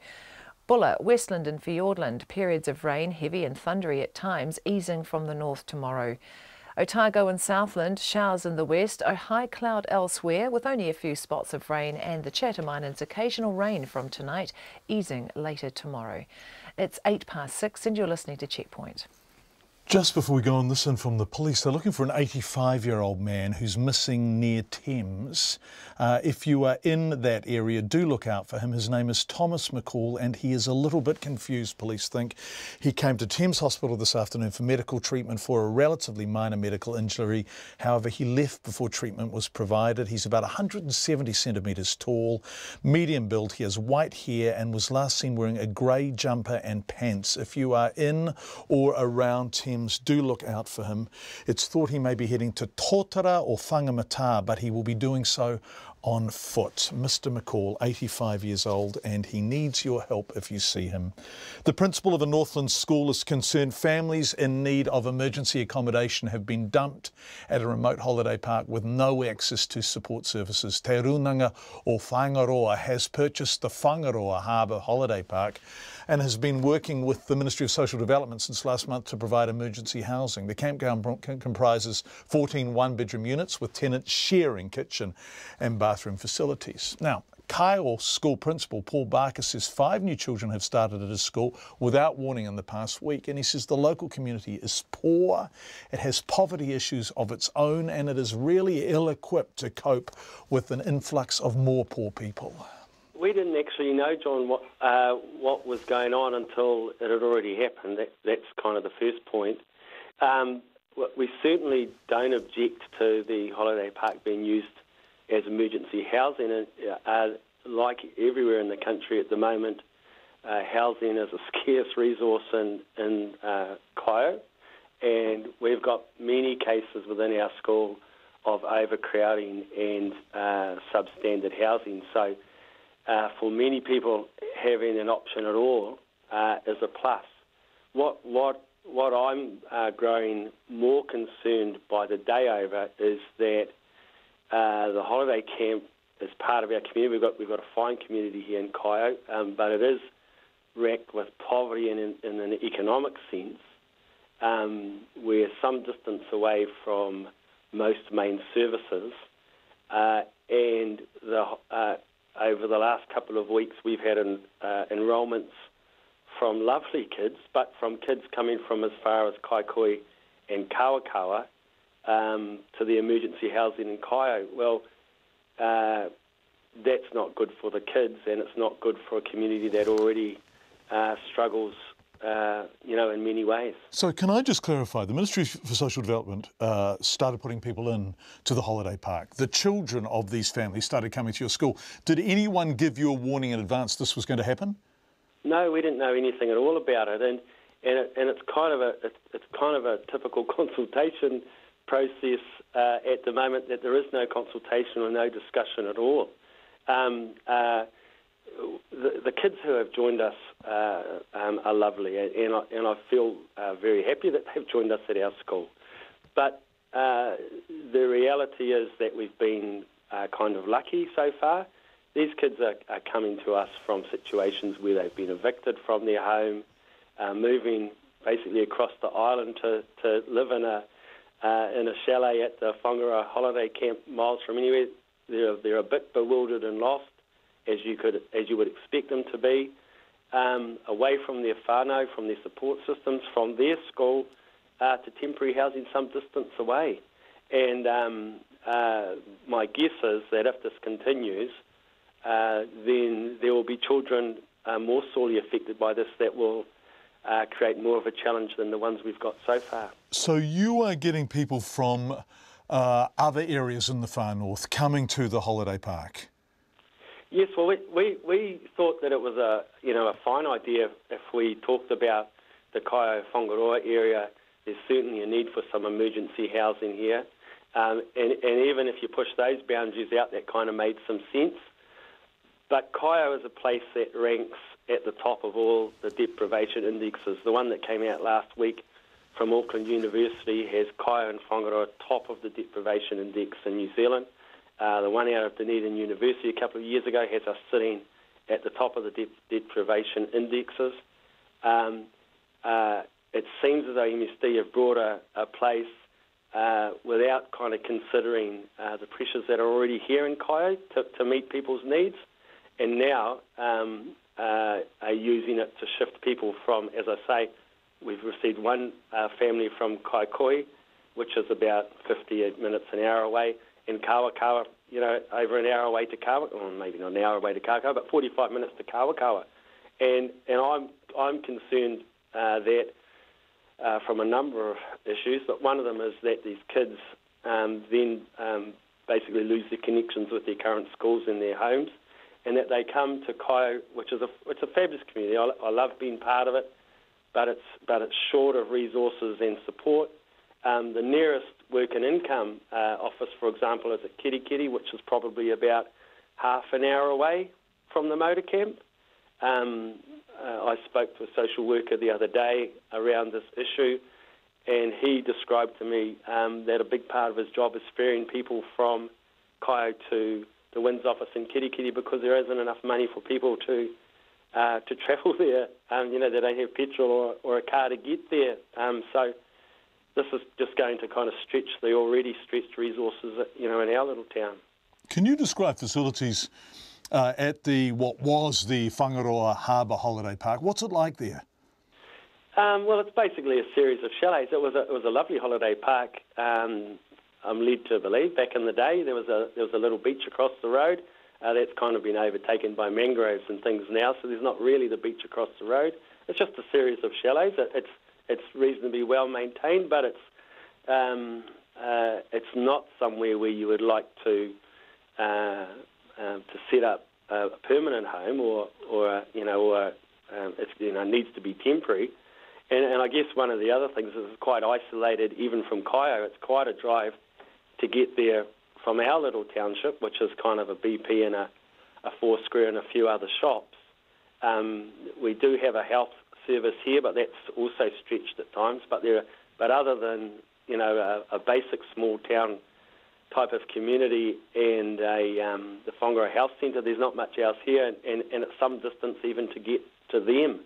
Bulla, Westland and Fiordland, periods of rain, heavy and thundery at times, easing from the north tomorrow. Otago and Southland, showers in the west, a high cloud elsewhere with only a few spots of rain, and the Chatham Islands occasional rain from tonight, easing later tomorrow. It's 6:08 and you're listening to Checkpoint. Just before we go on, this in from the police. They're looking for an 85-year-old man who's missing near Thames. If you are in that area, do look out for him. His name is Thomas McCall and he is a little bit confused, police think. He came to Thames Hospital this afternoon for medical treatment for a relatively minor medical injury. However, he left before treatment was provided. He's about 170 centimetres tall, medium build. He has white hair and was last seen wearing a grey jumper and pants. If you are in or around Thames Williams, do look out for him. It's thought he may be heading to Totara or Whangamata, but he will be doing so on foot. Mr. McCall, 85 years old, and he needs your help if you see him. The principal of a Northland school is concerned families in need of emergency accommodation have been dumped at a remote holiday park with no access to support services. Te Runanga o Whangaroa has purchased the Whangaroa Harbour Holiday Park and has been working with the Ministry of Social Development since last month to provide emergency housing. The campground comprises 14 one-bedroom units with tenants sharing kitchen and bathroom facilities. Now, Kyle school principal Paul Barker says 5 new children have started at his school without warning in the past week, and he says the local community is poor, it has poverty issues of its own, and it is really ill-equipped to cope with an influx of more poor people. We didn't actually know, John, what was going on until it had already happened. That's kind of the first point. We certainly don't object to the holiday park being used as emergency housing. Like everywhere in the country at the moment, housing is a scarce resource in Kaio, and we've got many cases within our school of overcrowding and substandard housing. So for many people, having an option at all is a plus. What I'm growing more concerned by the day over is that the holiday camp is part of our community. We've got a fine community here in Kaio, but it is racked with poverty in an economic sense. We're some distance away from most main services, and over the last couple of weeks we've had enrolments from lovely kids, but from kids coming from as far as Kaikoui and Kawakawa to the emergency housing in Kaio. Well, that's not good for the kids, and it's not good for a community that already struggles, in many ways. So can I just clarify, the Ministry for Social Development started putting people in to the holiday park. The children of these families started coming to your school. Did anyone give you a warning in advance this was going to happen? No, we didn't know anything at all about it, and it's kind of a typical consultation process at the moment, that there is no consultation or no discussion at all. The kids who have joined us are lovely, and I feel very happy that they've joined us at our school. But the reality is that we've been kind of lucky so far. These kids are coming to us from situations where they've been evicted from their home, moving basically across the island to live in a chalet at the Whangaroa holiday camp, miles from anywhere. They're a bit bewildered and lost, as you would expect them to be, away from their whānau, from their support systems, from their school, to temporary housing some distance away. And my guess is that if this continues, then there will be children more sorely affected by this that will create more of a challenge than the ones we've got so far. So you are getting people from other areas in the far north coming to the holiday park? Yes, well, we thought that it was a fine idea if we talked about the Kaio Whangaroa area. There's certainly a need for some emergency housing here, and even if you push those boundaries out, that kind of made some sense. But Kaio is a place that ranks at the top of all the deprivation indexes. The one that came out last week from Auckland University has Kaio and Whangaroa top of the deprivation index in New Zealand. The one out of Dunedin University a couple of years ago has us sitting at the top of the deprivation indexes. It seems as though MSD have brought a place without kind of considering the pressures that are already here in Kaio to meet people's needs, and now are using it to shift people from, as I say, we've received one family from Kaikoui, which is about 50 minutes, an hour away, and Kawakawa, over an hour away to Kawakawa, or maybe not an hour away to Kawakawa, but 45 minutes to Kawakawa. And I'm concerned that from a number of issues, but one of them is that these kids then basically lose their connections with their current schools and their homes, and that they come to Kaio, which is a fabulous community. I love being part of it, but it's short of resources and support. The nearest work and income office, for example, is at Kirikiri, which is probably about half an hour away from the motor camp. I spoke to a social worker the other day around this issue, and he described to me that a big part of his job is ferrying people from Kaio to the WINZ office in Kirikiri because there isn't enough money for people to travel there. They don't have petrol or a car to get there. So this is just going to kind of stretch the already stretched resources, in our little town. Can you describe facilities at what was the Whangaroa Harbour Holiday Park? What's it like there? Well, it's basically a series of chalets. It was a lovely holiday park. I'm led to believe back in the day there was a little beach across the road. That's kind of been overtaken by mangroves and things now, so there's not really the beach across the road. It's just a series of chalets. It's reasonably well maintained, but it's not somewhere where you would like to set up a permanent home, or it needs to be temporary. And I guess one of the other things is it's quite isolated even from Kaio. It's quite a drive to get there from our little township, which is kind of a BP and a Foursquare and a few other shops. We do have a health service here, but that's also stretched at times. But other than a basic small town type of community and the Whangaroa Health Centre, there's not much else here, and it's some distance even to get to them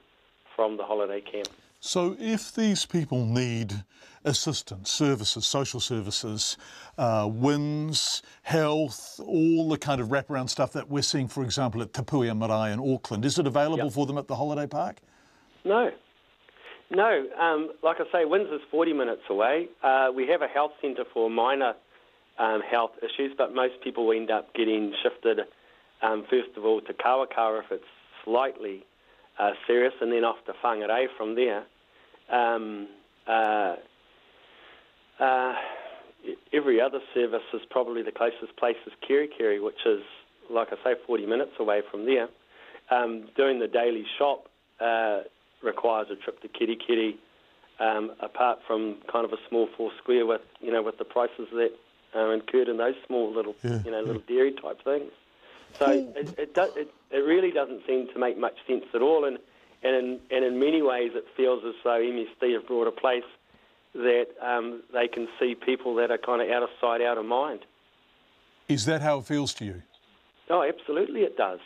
from the holiday camp. So if these people need assistance, services, social services, WINZ, health, all the kind of wraparound stuff that we're seeing, for example, at Kapua Marae in Auckland, is it available for them at the holiday park? No. Like I say, WINZ is 40 minutes away. We have a health centre for minor health issues, but most people end up getting shifted, first of all, to Kawakawa if it's slightly serious, and then off to Whangarei from there. Every other service is probably the closest place is Kirikiri, which is, like I say, 40 minutes away from there. Doing the daily shop requires a trip to Kirikiri, apart from kind of a small Foursquare with the prices that are incurred in those small little little dairy type things. So it really doesn't seem to make much sense at all, and in many ways it feels as though MSD have brought a place that they can see people that are kind of out of sight, out of mind. Is that how it feels to you? Oh, absolutely it does.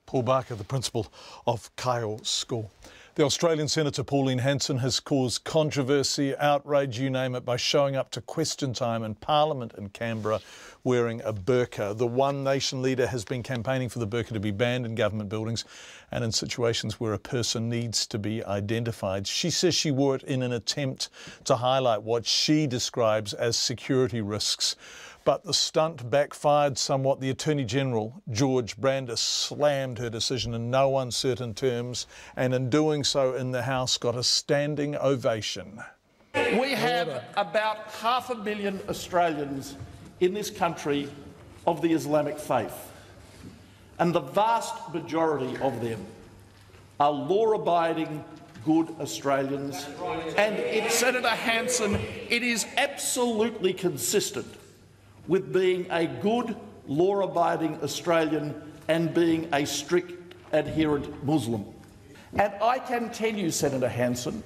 Paul Barker, the principal of Kaio School. The Australian Senator Pauline Hanson has caused controversy, outrage, you name it, by showing up to question time in Parliament in Canberra wearing a burqa. The One Nation leader has been campaigning for the burqa to be banned in government buildings and in situations where a person needs to be identified. She says she wore it in an attempt to highlight what she describes as security risks. But the stunt backfired somewhat. The Attorney-General, George Brandis, slammed her decision in no uncertain terms, and in doing so in the House got a standing ovation. We have about 500,000 Australians in this country of the Islamic faith, and the vast majority of them are law-abiding, good Australians. And in Senator Hanson, it is absolutely consistent with being a good, law-abiding Australian and being a strict adherent Muslim. And I can tell you, Senator Hanson,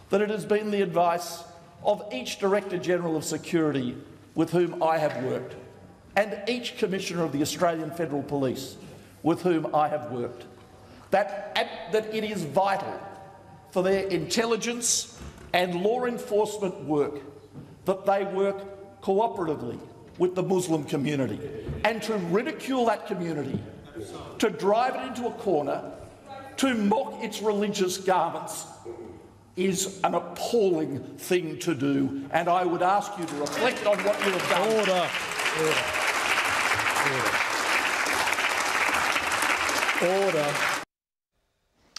that it has been the advice of each Director General of Security with whom I have worked, and each Commissioner of the Australian Federal Police with whom I have worked, that it is vital for their intelligence and law enforcement work that they work cooperatively with the Muslim community, and to ridicule that community, to drive it into a corner, to mock its religious garments is an appalling thing to do, and I would ask you to reflect on what you have done. Order.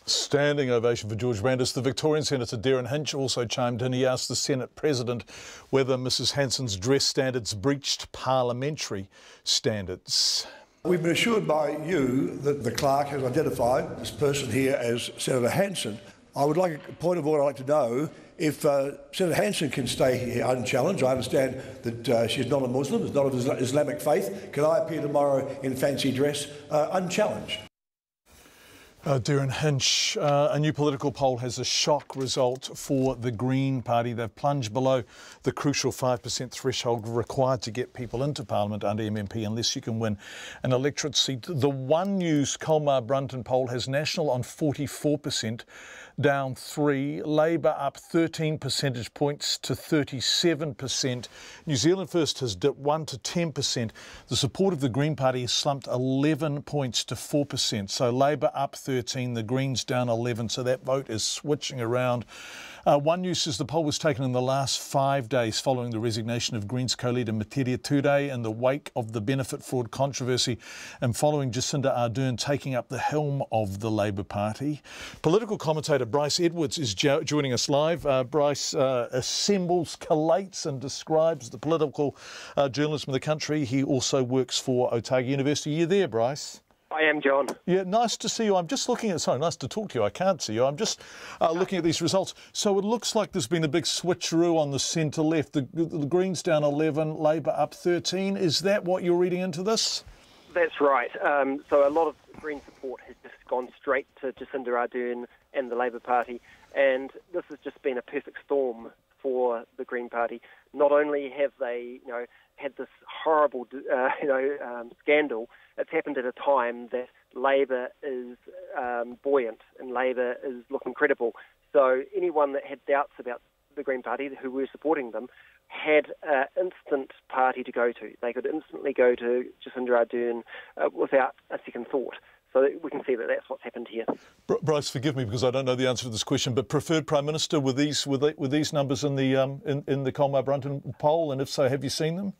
Standing ovation for George Brandis. The Victorian Senator Darren Hinch also chimed in. He asked the Senate President whether Mrs Hanson's dress standards breached parliamentary standards. We've been assured by you that the clerk has identified this person here as Senator Hanson. I would like a point of order. I'd like to know if Senator Hanson can stay here unchallenged. I understand that she's not a Muslim, is not of Islamic faith. Can I appear tomorrow in fancy dress unchallenged? Darren Hinch, a new political poll has a shock result for the Green Party. They've plunged below the crucial 5% threshold required to get people into Parliament under MMP unless you can win an electorate seat. The One News Colmar-Brunton poll has National on 44%, down 3. Labour up 13 percentage points to 37%. New Zealand First has dipped 1 to 10%. The support of the Green Party has slumped 11 points to 4%. So Labour up 13, the Greens down 11. So that vote is switching around. One News says the poll was taken in the last 5 days following the resignation of Greens co-leader Materia Ture in the wake of the benefit fraud controversy and following Jacinda Ardern taking up the helm of the Labour Party. Political commentator Bryce Edwards is joining us live. Bryce assembles, collates and describes the political journalism of the country. He also works for Otago University. You there, Bryce? I am, John. Yeah, nice to see you. I'm just looking at, sorry, nice to talk to you. I can't see you. I'm just looking at these results. So it looks like there's been a big switcheroo on the centre-left. The Greens down 11, Labour up 13. Is that what you're reading into this? That's right. So a lot of Green support has just gone straight to Jacinda Ardern and the Labour Party, and this has just been a perfect storm for the Green Party. Not only have they, had this horrible, scandal, it's happened at a time that Labour is buoyant and Labour is looking credible. So anyone that had doubts about the Green Party, who were supporting them, had an instant party to go to. They could instantly go to Jacinda Ardern without a second thought. So we can see that that's what's happened here. Bryce, forgive me because I don't know the answer to this question, but preferred Prime Minister, were these numbers in the Colmar-Brunton poll, and if so, have you seen them?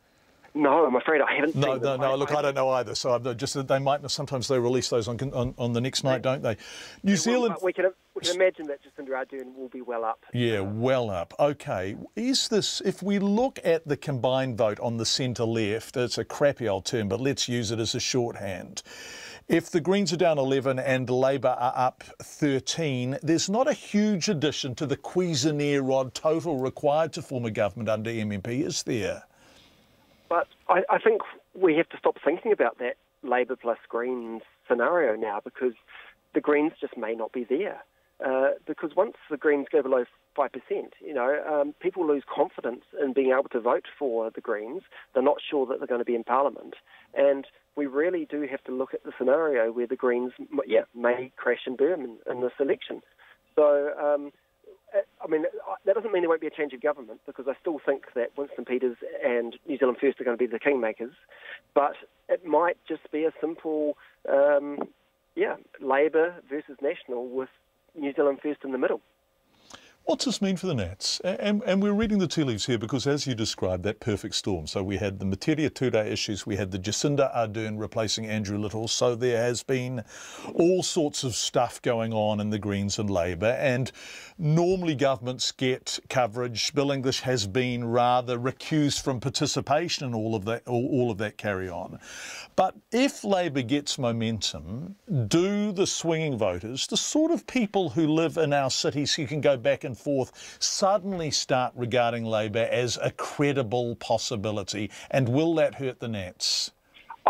No, I'm afraid I haven't seen them. No, look, I don't know either. So I'm just they might sometimes they release those on the next night, don't they? New Zealand. We can imagine that Jacinda Ardern will be well up. Yeah, well up. Okay, is this, if we look at the combined vote on the centre-left, it's a crappy old term, but let's use it as a shorthand. If the Greens are down 11 and Labour are up 13, there's not a huge addition to the Cuisinart total required to form a government under MMP, is there? But I think we have to stop thinking about that Labour plus Greens scenario now, because the Greens just may not be there. Because once the Greens go below 5%, people lose confidence in being able to vote for the Greens. They're not sure that they're going to be in Parliament. And we really do have to look at the scenario where the Greens, may crash and burn in this election. So, that doesn't mean there won't be a change of government, because I still think that Winston Peters and New Zealand First are going to be the kingmakers. But it might just be a simple, Labour versus National with New Zealand First in the middle. What's this mean for the Nats? And we're reading the tea leaves here because, as you described, that perfect storm. So we had the Materia Ture issues, we had the Jacinda Ardern replacing Andrew Little. So there has been all sorts of stuff going on in the Greens and Labour. And normally governments get coverage. Bill English has been rather recused from participation in all of that carry on. But if Labour gets momentum, do the swinging voters, the sort of people who live in our cities who can go back and forth, suddenly start regarding Labour as a credible possibility? And will that hurt the Nats?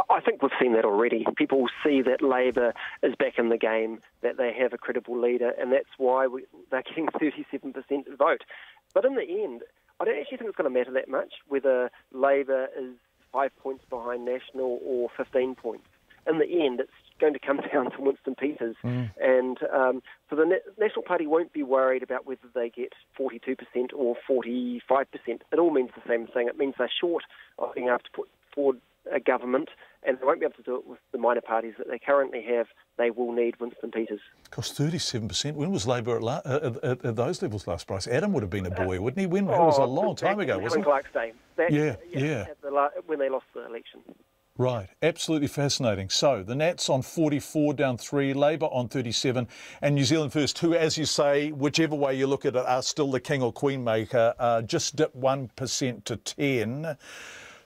I think we've seen that already. People see that Labour is back in the game, that they have a credible leader, and that's why they're getting 37% vote. But in the end, I don't actually think it's going to matter that much whether Labour is 5 points behind National or 15 points. In the end, it's going to come down to Winston Peters. And so the National Party won't be worried about whether they get 42% or 45%. It all means the same thing. It means they're short of being able to put forward a government, and they won't be able to do it with the minor parties that they currently have. They will need Winston Peters. Because 37%, when was Labour at those levels last, Bryce? Adam would have been a boy, wouldn't he? When? It was a long time ago, wasn't it? Clark's day. Yeah. When they lost the election. Right, absolutely fascinating. So the Nats on 44, down 3, Labour on 37, and New Zealand First, who, as you say, whichever way you look at it, are still the king or queen maker, just dipped 1% to 10.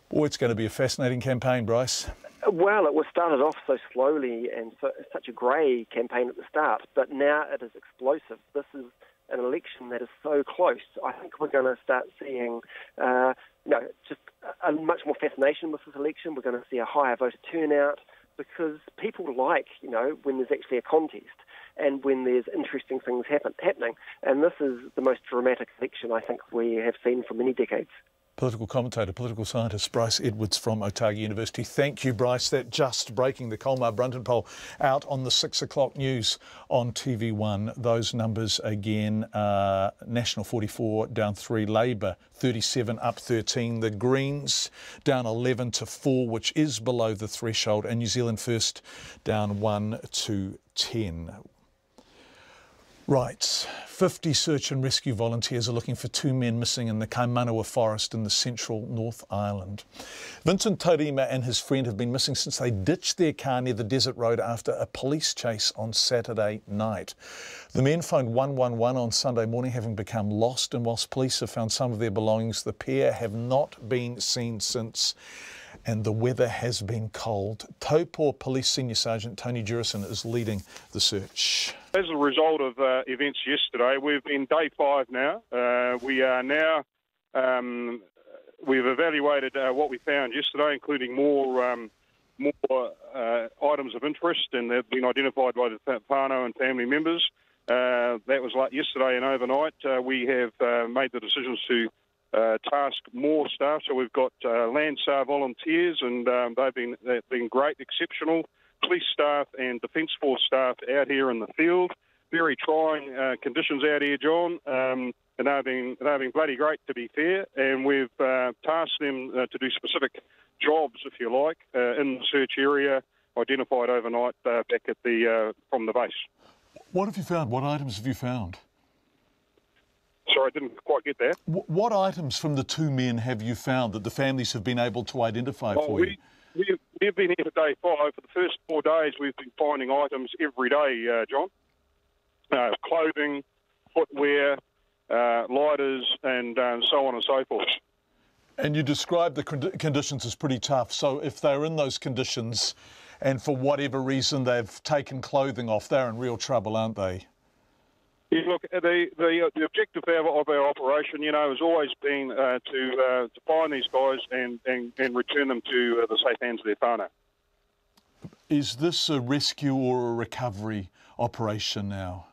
Boy, it's going to be a fascinating campaign, Bryce. Well, it was started off so slowly and such a grey campaign at the start, but now it is explosive. This is an election that is so close. I think we're going to start seeing, just a much more fascination with this election. We're going to see a higher voter turnout because people like, when there's actually a contest and when there's interesting things happening. And this is the most dramatic election I think we have seen for many decades. Political commentator, political scientist Bryce Edwards from Otago University. Thank you, Bryce. That just breaking, the Colmar-Brunton poll out on the 6 o'clock news on TV1. Those numbers again, National 44 down 3, Labour 37 up 13, the Greens down 11 to 4, which is below the threshold, and New Zealand First down 1 to 10. Right, 50 search and rescue volunteers are looking for 2 men missing in the Kaimanawa forest in the central North Island. Vincent Taurima and his friend have been missing since they ditched their car near the desert road after a police chase on Saturday night. The men phoned 111 on Sunday morning, having become lost, and whilst police have found some of their belongings, the pair have not been seen since. And the weather has been cold. Taupo Police Senior Sergeant Tony Jurison is leading the search. As a result of events yesterday, we've been day 5 now. We are now, we've evaluated what we found yesterday, including more items of interest, and they've been identified by the whānau and family members. That was like yesterday and overnight. We have made the decisions to task more staff, so we've got Landsar volunteers, and they've been great, exceptional police staff and Defence Force staff out here in the field. Very trying conditions out here, John, and they've been bloody great, to be fair. And we've tasked them to do specific jobs, if you like, in the search area, identified overnight back at from the base. What have you found? What items have you found? Sorry, I didn't quite get that. What items from the 2 men have you found that the families have been able to identify for you? We've been here for day 5. For the first 4 days, we've been finding items every day, John. Clothing, footwear, lighters, and so on and so forth. And you described the conditions as pretty tough. So if they're in those conditions and for whatever reason they've taken clothing off, they're in real trouble, aren't they? Yeah, look, the objective of our operation, has always been to find these guys and return them to the safe hands of their whānau. Is this a rescue or a recovery operation now?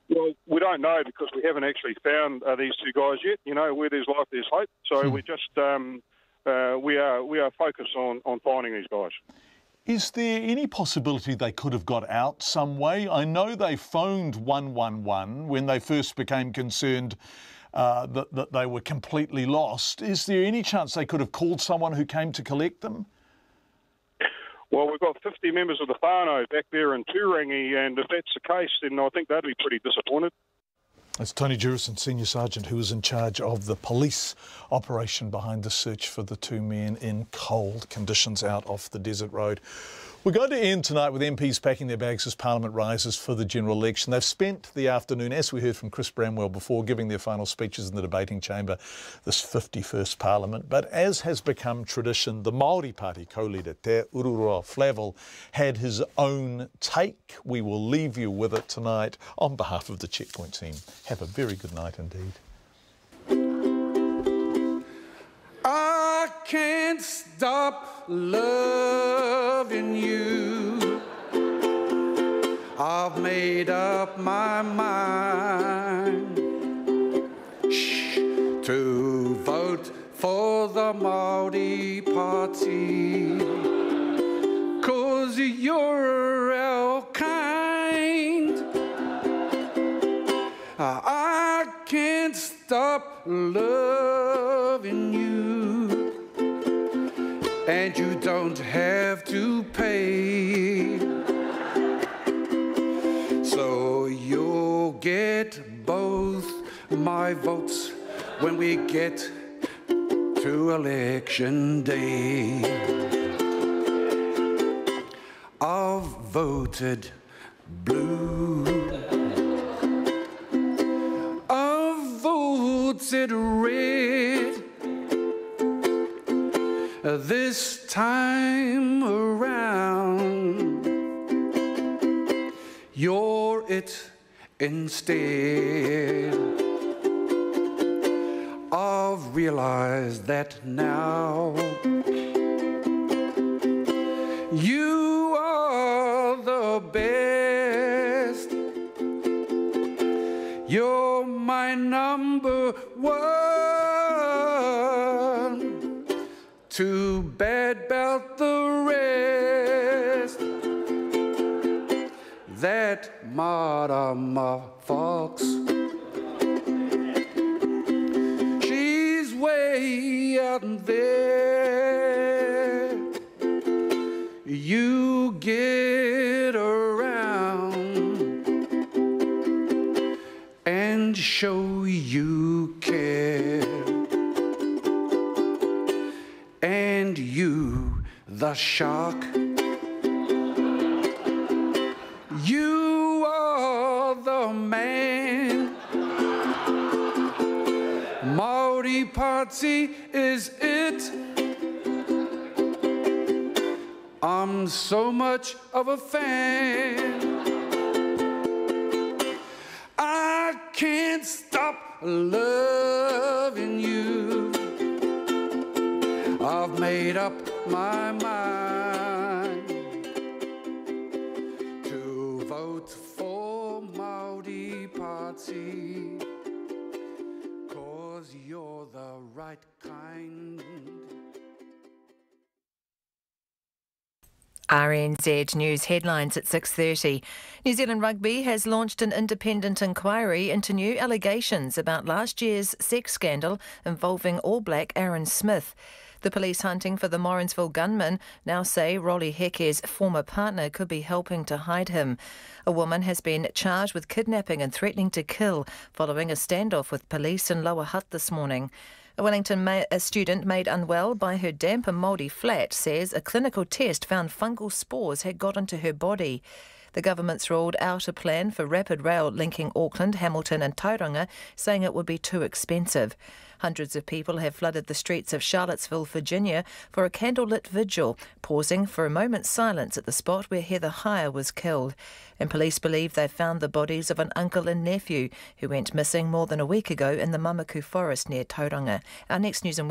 Well, we don't know because we haven't actually found these 2 guys yet. Where there's life, there's hope. So we just we are focused on finding these guys. Is there any possibility they could have got out some way? I know they phoned 111 when they first became concerned that they were completely lost. Is there any chance they could have called someone who came to collect them? Well, we've got 50 members of the whānau back there in Turangi, and if that's the case, then I think they'd be pretty disappointed. That's Tony Jurison, Senior Sergeant, who was in charge of the police operation behind the search for the 2 men in cold conditions out off the desert road. We're going to end tonight with MPs packing their bags as Parliament rises for the general election. They've spent the afternoon, as we heard from Chris Bramwell before, giving their final speeches in the debating chamber, this 51st Parliament. But as has become tradition, the Māori Party co-leader, Te Ururoa Flavel, had his own take. We will leave you with it tonight on behalf of the Checkpoint team. Have a very good night indeed. I can't stop loving you. I've made up my mind to vote for the Māori Party, 'cause you're our kind. I can't stop loving you, and you don't have to pay. So you'll get both my votes when we get to election day. I've voted blue. Voted red this time around. for it instead. I've realized that now. You are the best. You're my number one. Too bad about the rest. That Marama fox, she's way out there. You get around and show you care. And you, the shark, you are the man. Maori Party is it. I'm so much of a fan. I can't stop loving you. I've made up my mind to vote for Maori Party, 'cause you're the right kind. RNZ News headlines at 6:30. New Zealand Rugby has launched an independent inquiry into new allegations about last year's sex scandal involving All Black Aaron Smith. The police hunting for the Morrinsville gunman now say Rolly Heke's former partner could be helping to hide him. A woman has been charged with kidnapping and threatening to kill following a standoff with police in Lower Hutt this morning. A Wellington student made unwell by her damp and mouldy flat says a clinical test found fungal spores had got into her body. The government's ruled out a plan for rapid rail linking Auckland, Hamilton and Tauranga, saying it would be too expensive. Hundreds of people have flooded the streets of Charlottesville, Virginia for a candlelit vigil, pausing for a moment's silence at the spot where Heather Heyer was killed. And police believe they found the bodies of an uncle and nephew who went missing more than a week ago in the Mamaku forest near Tauranga. Our next news and weather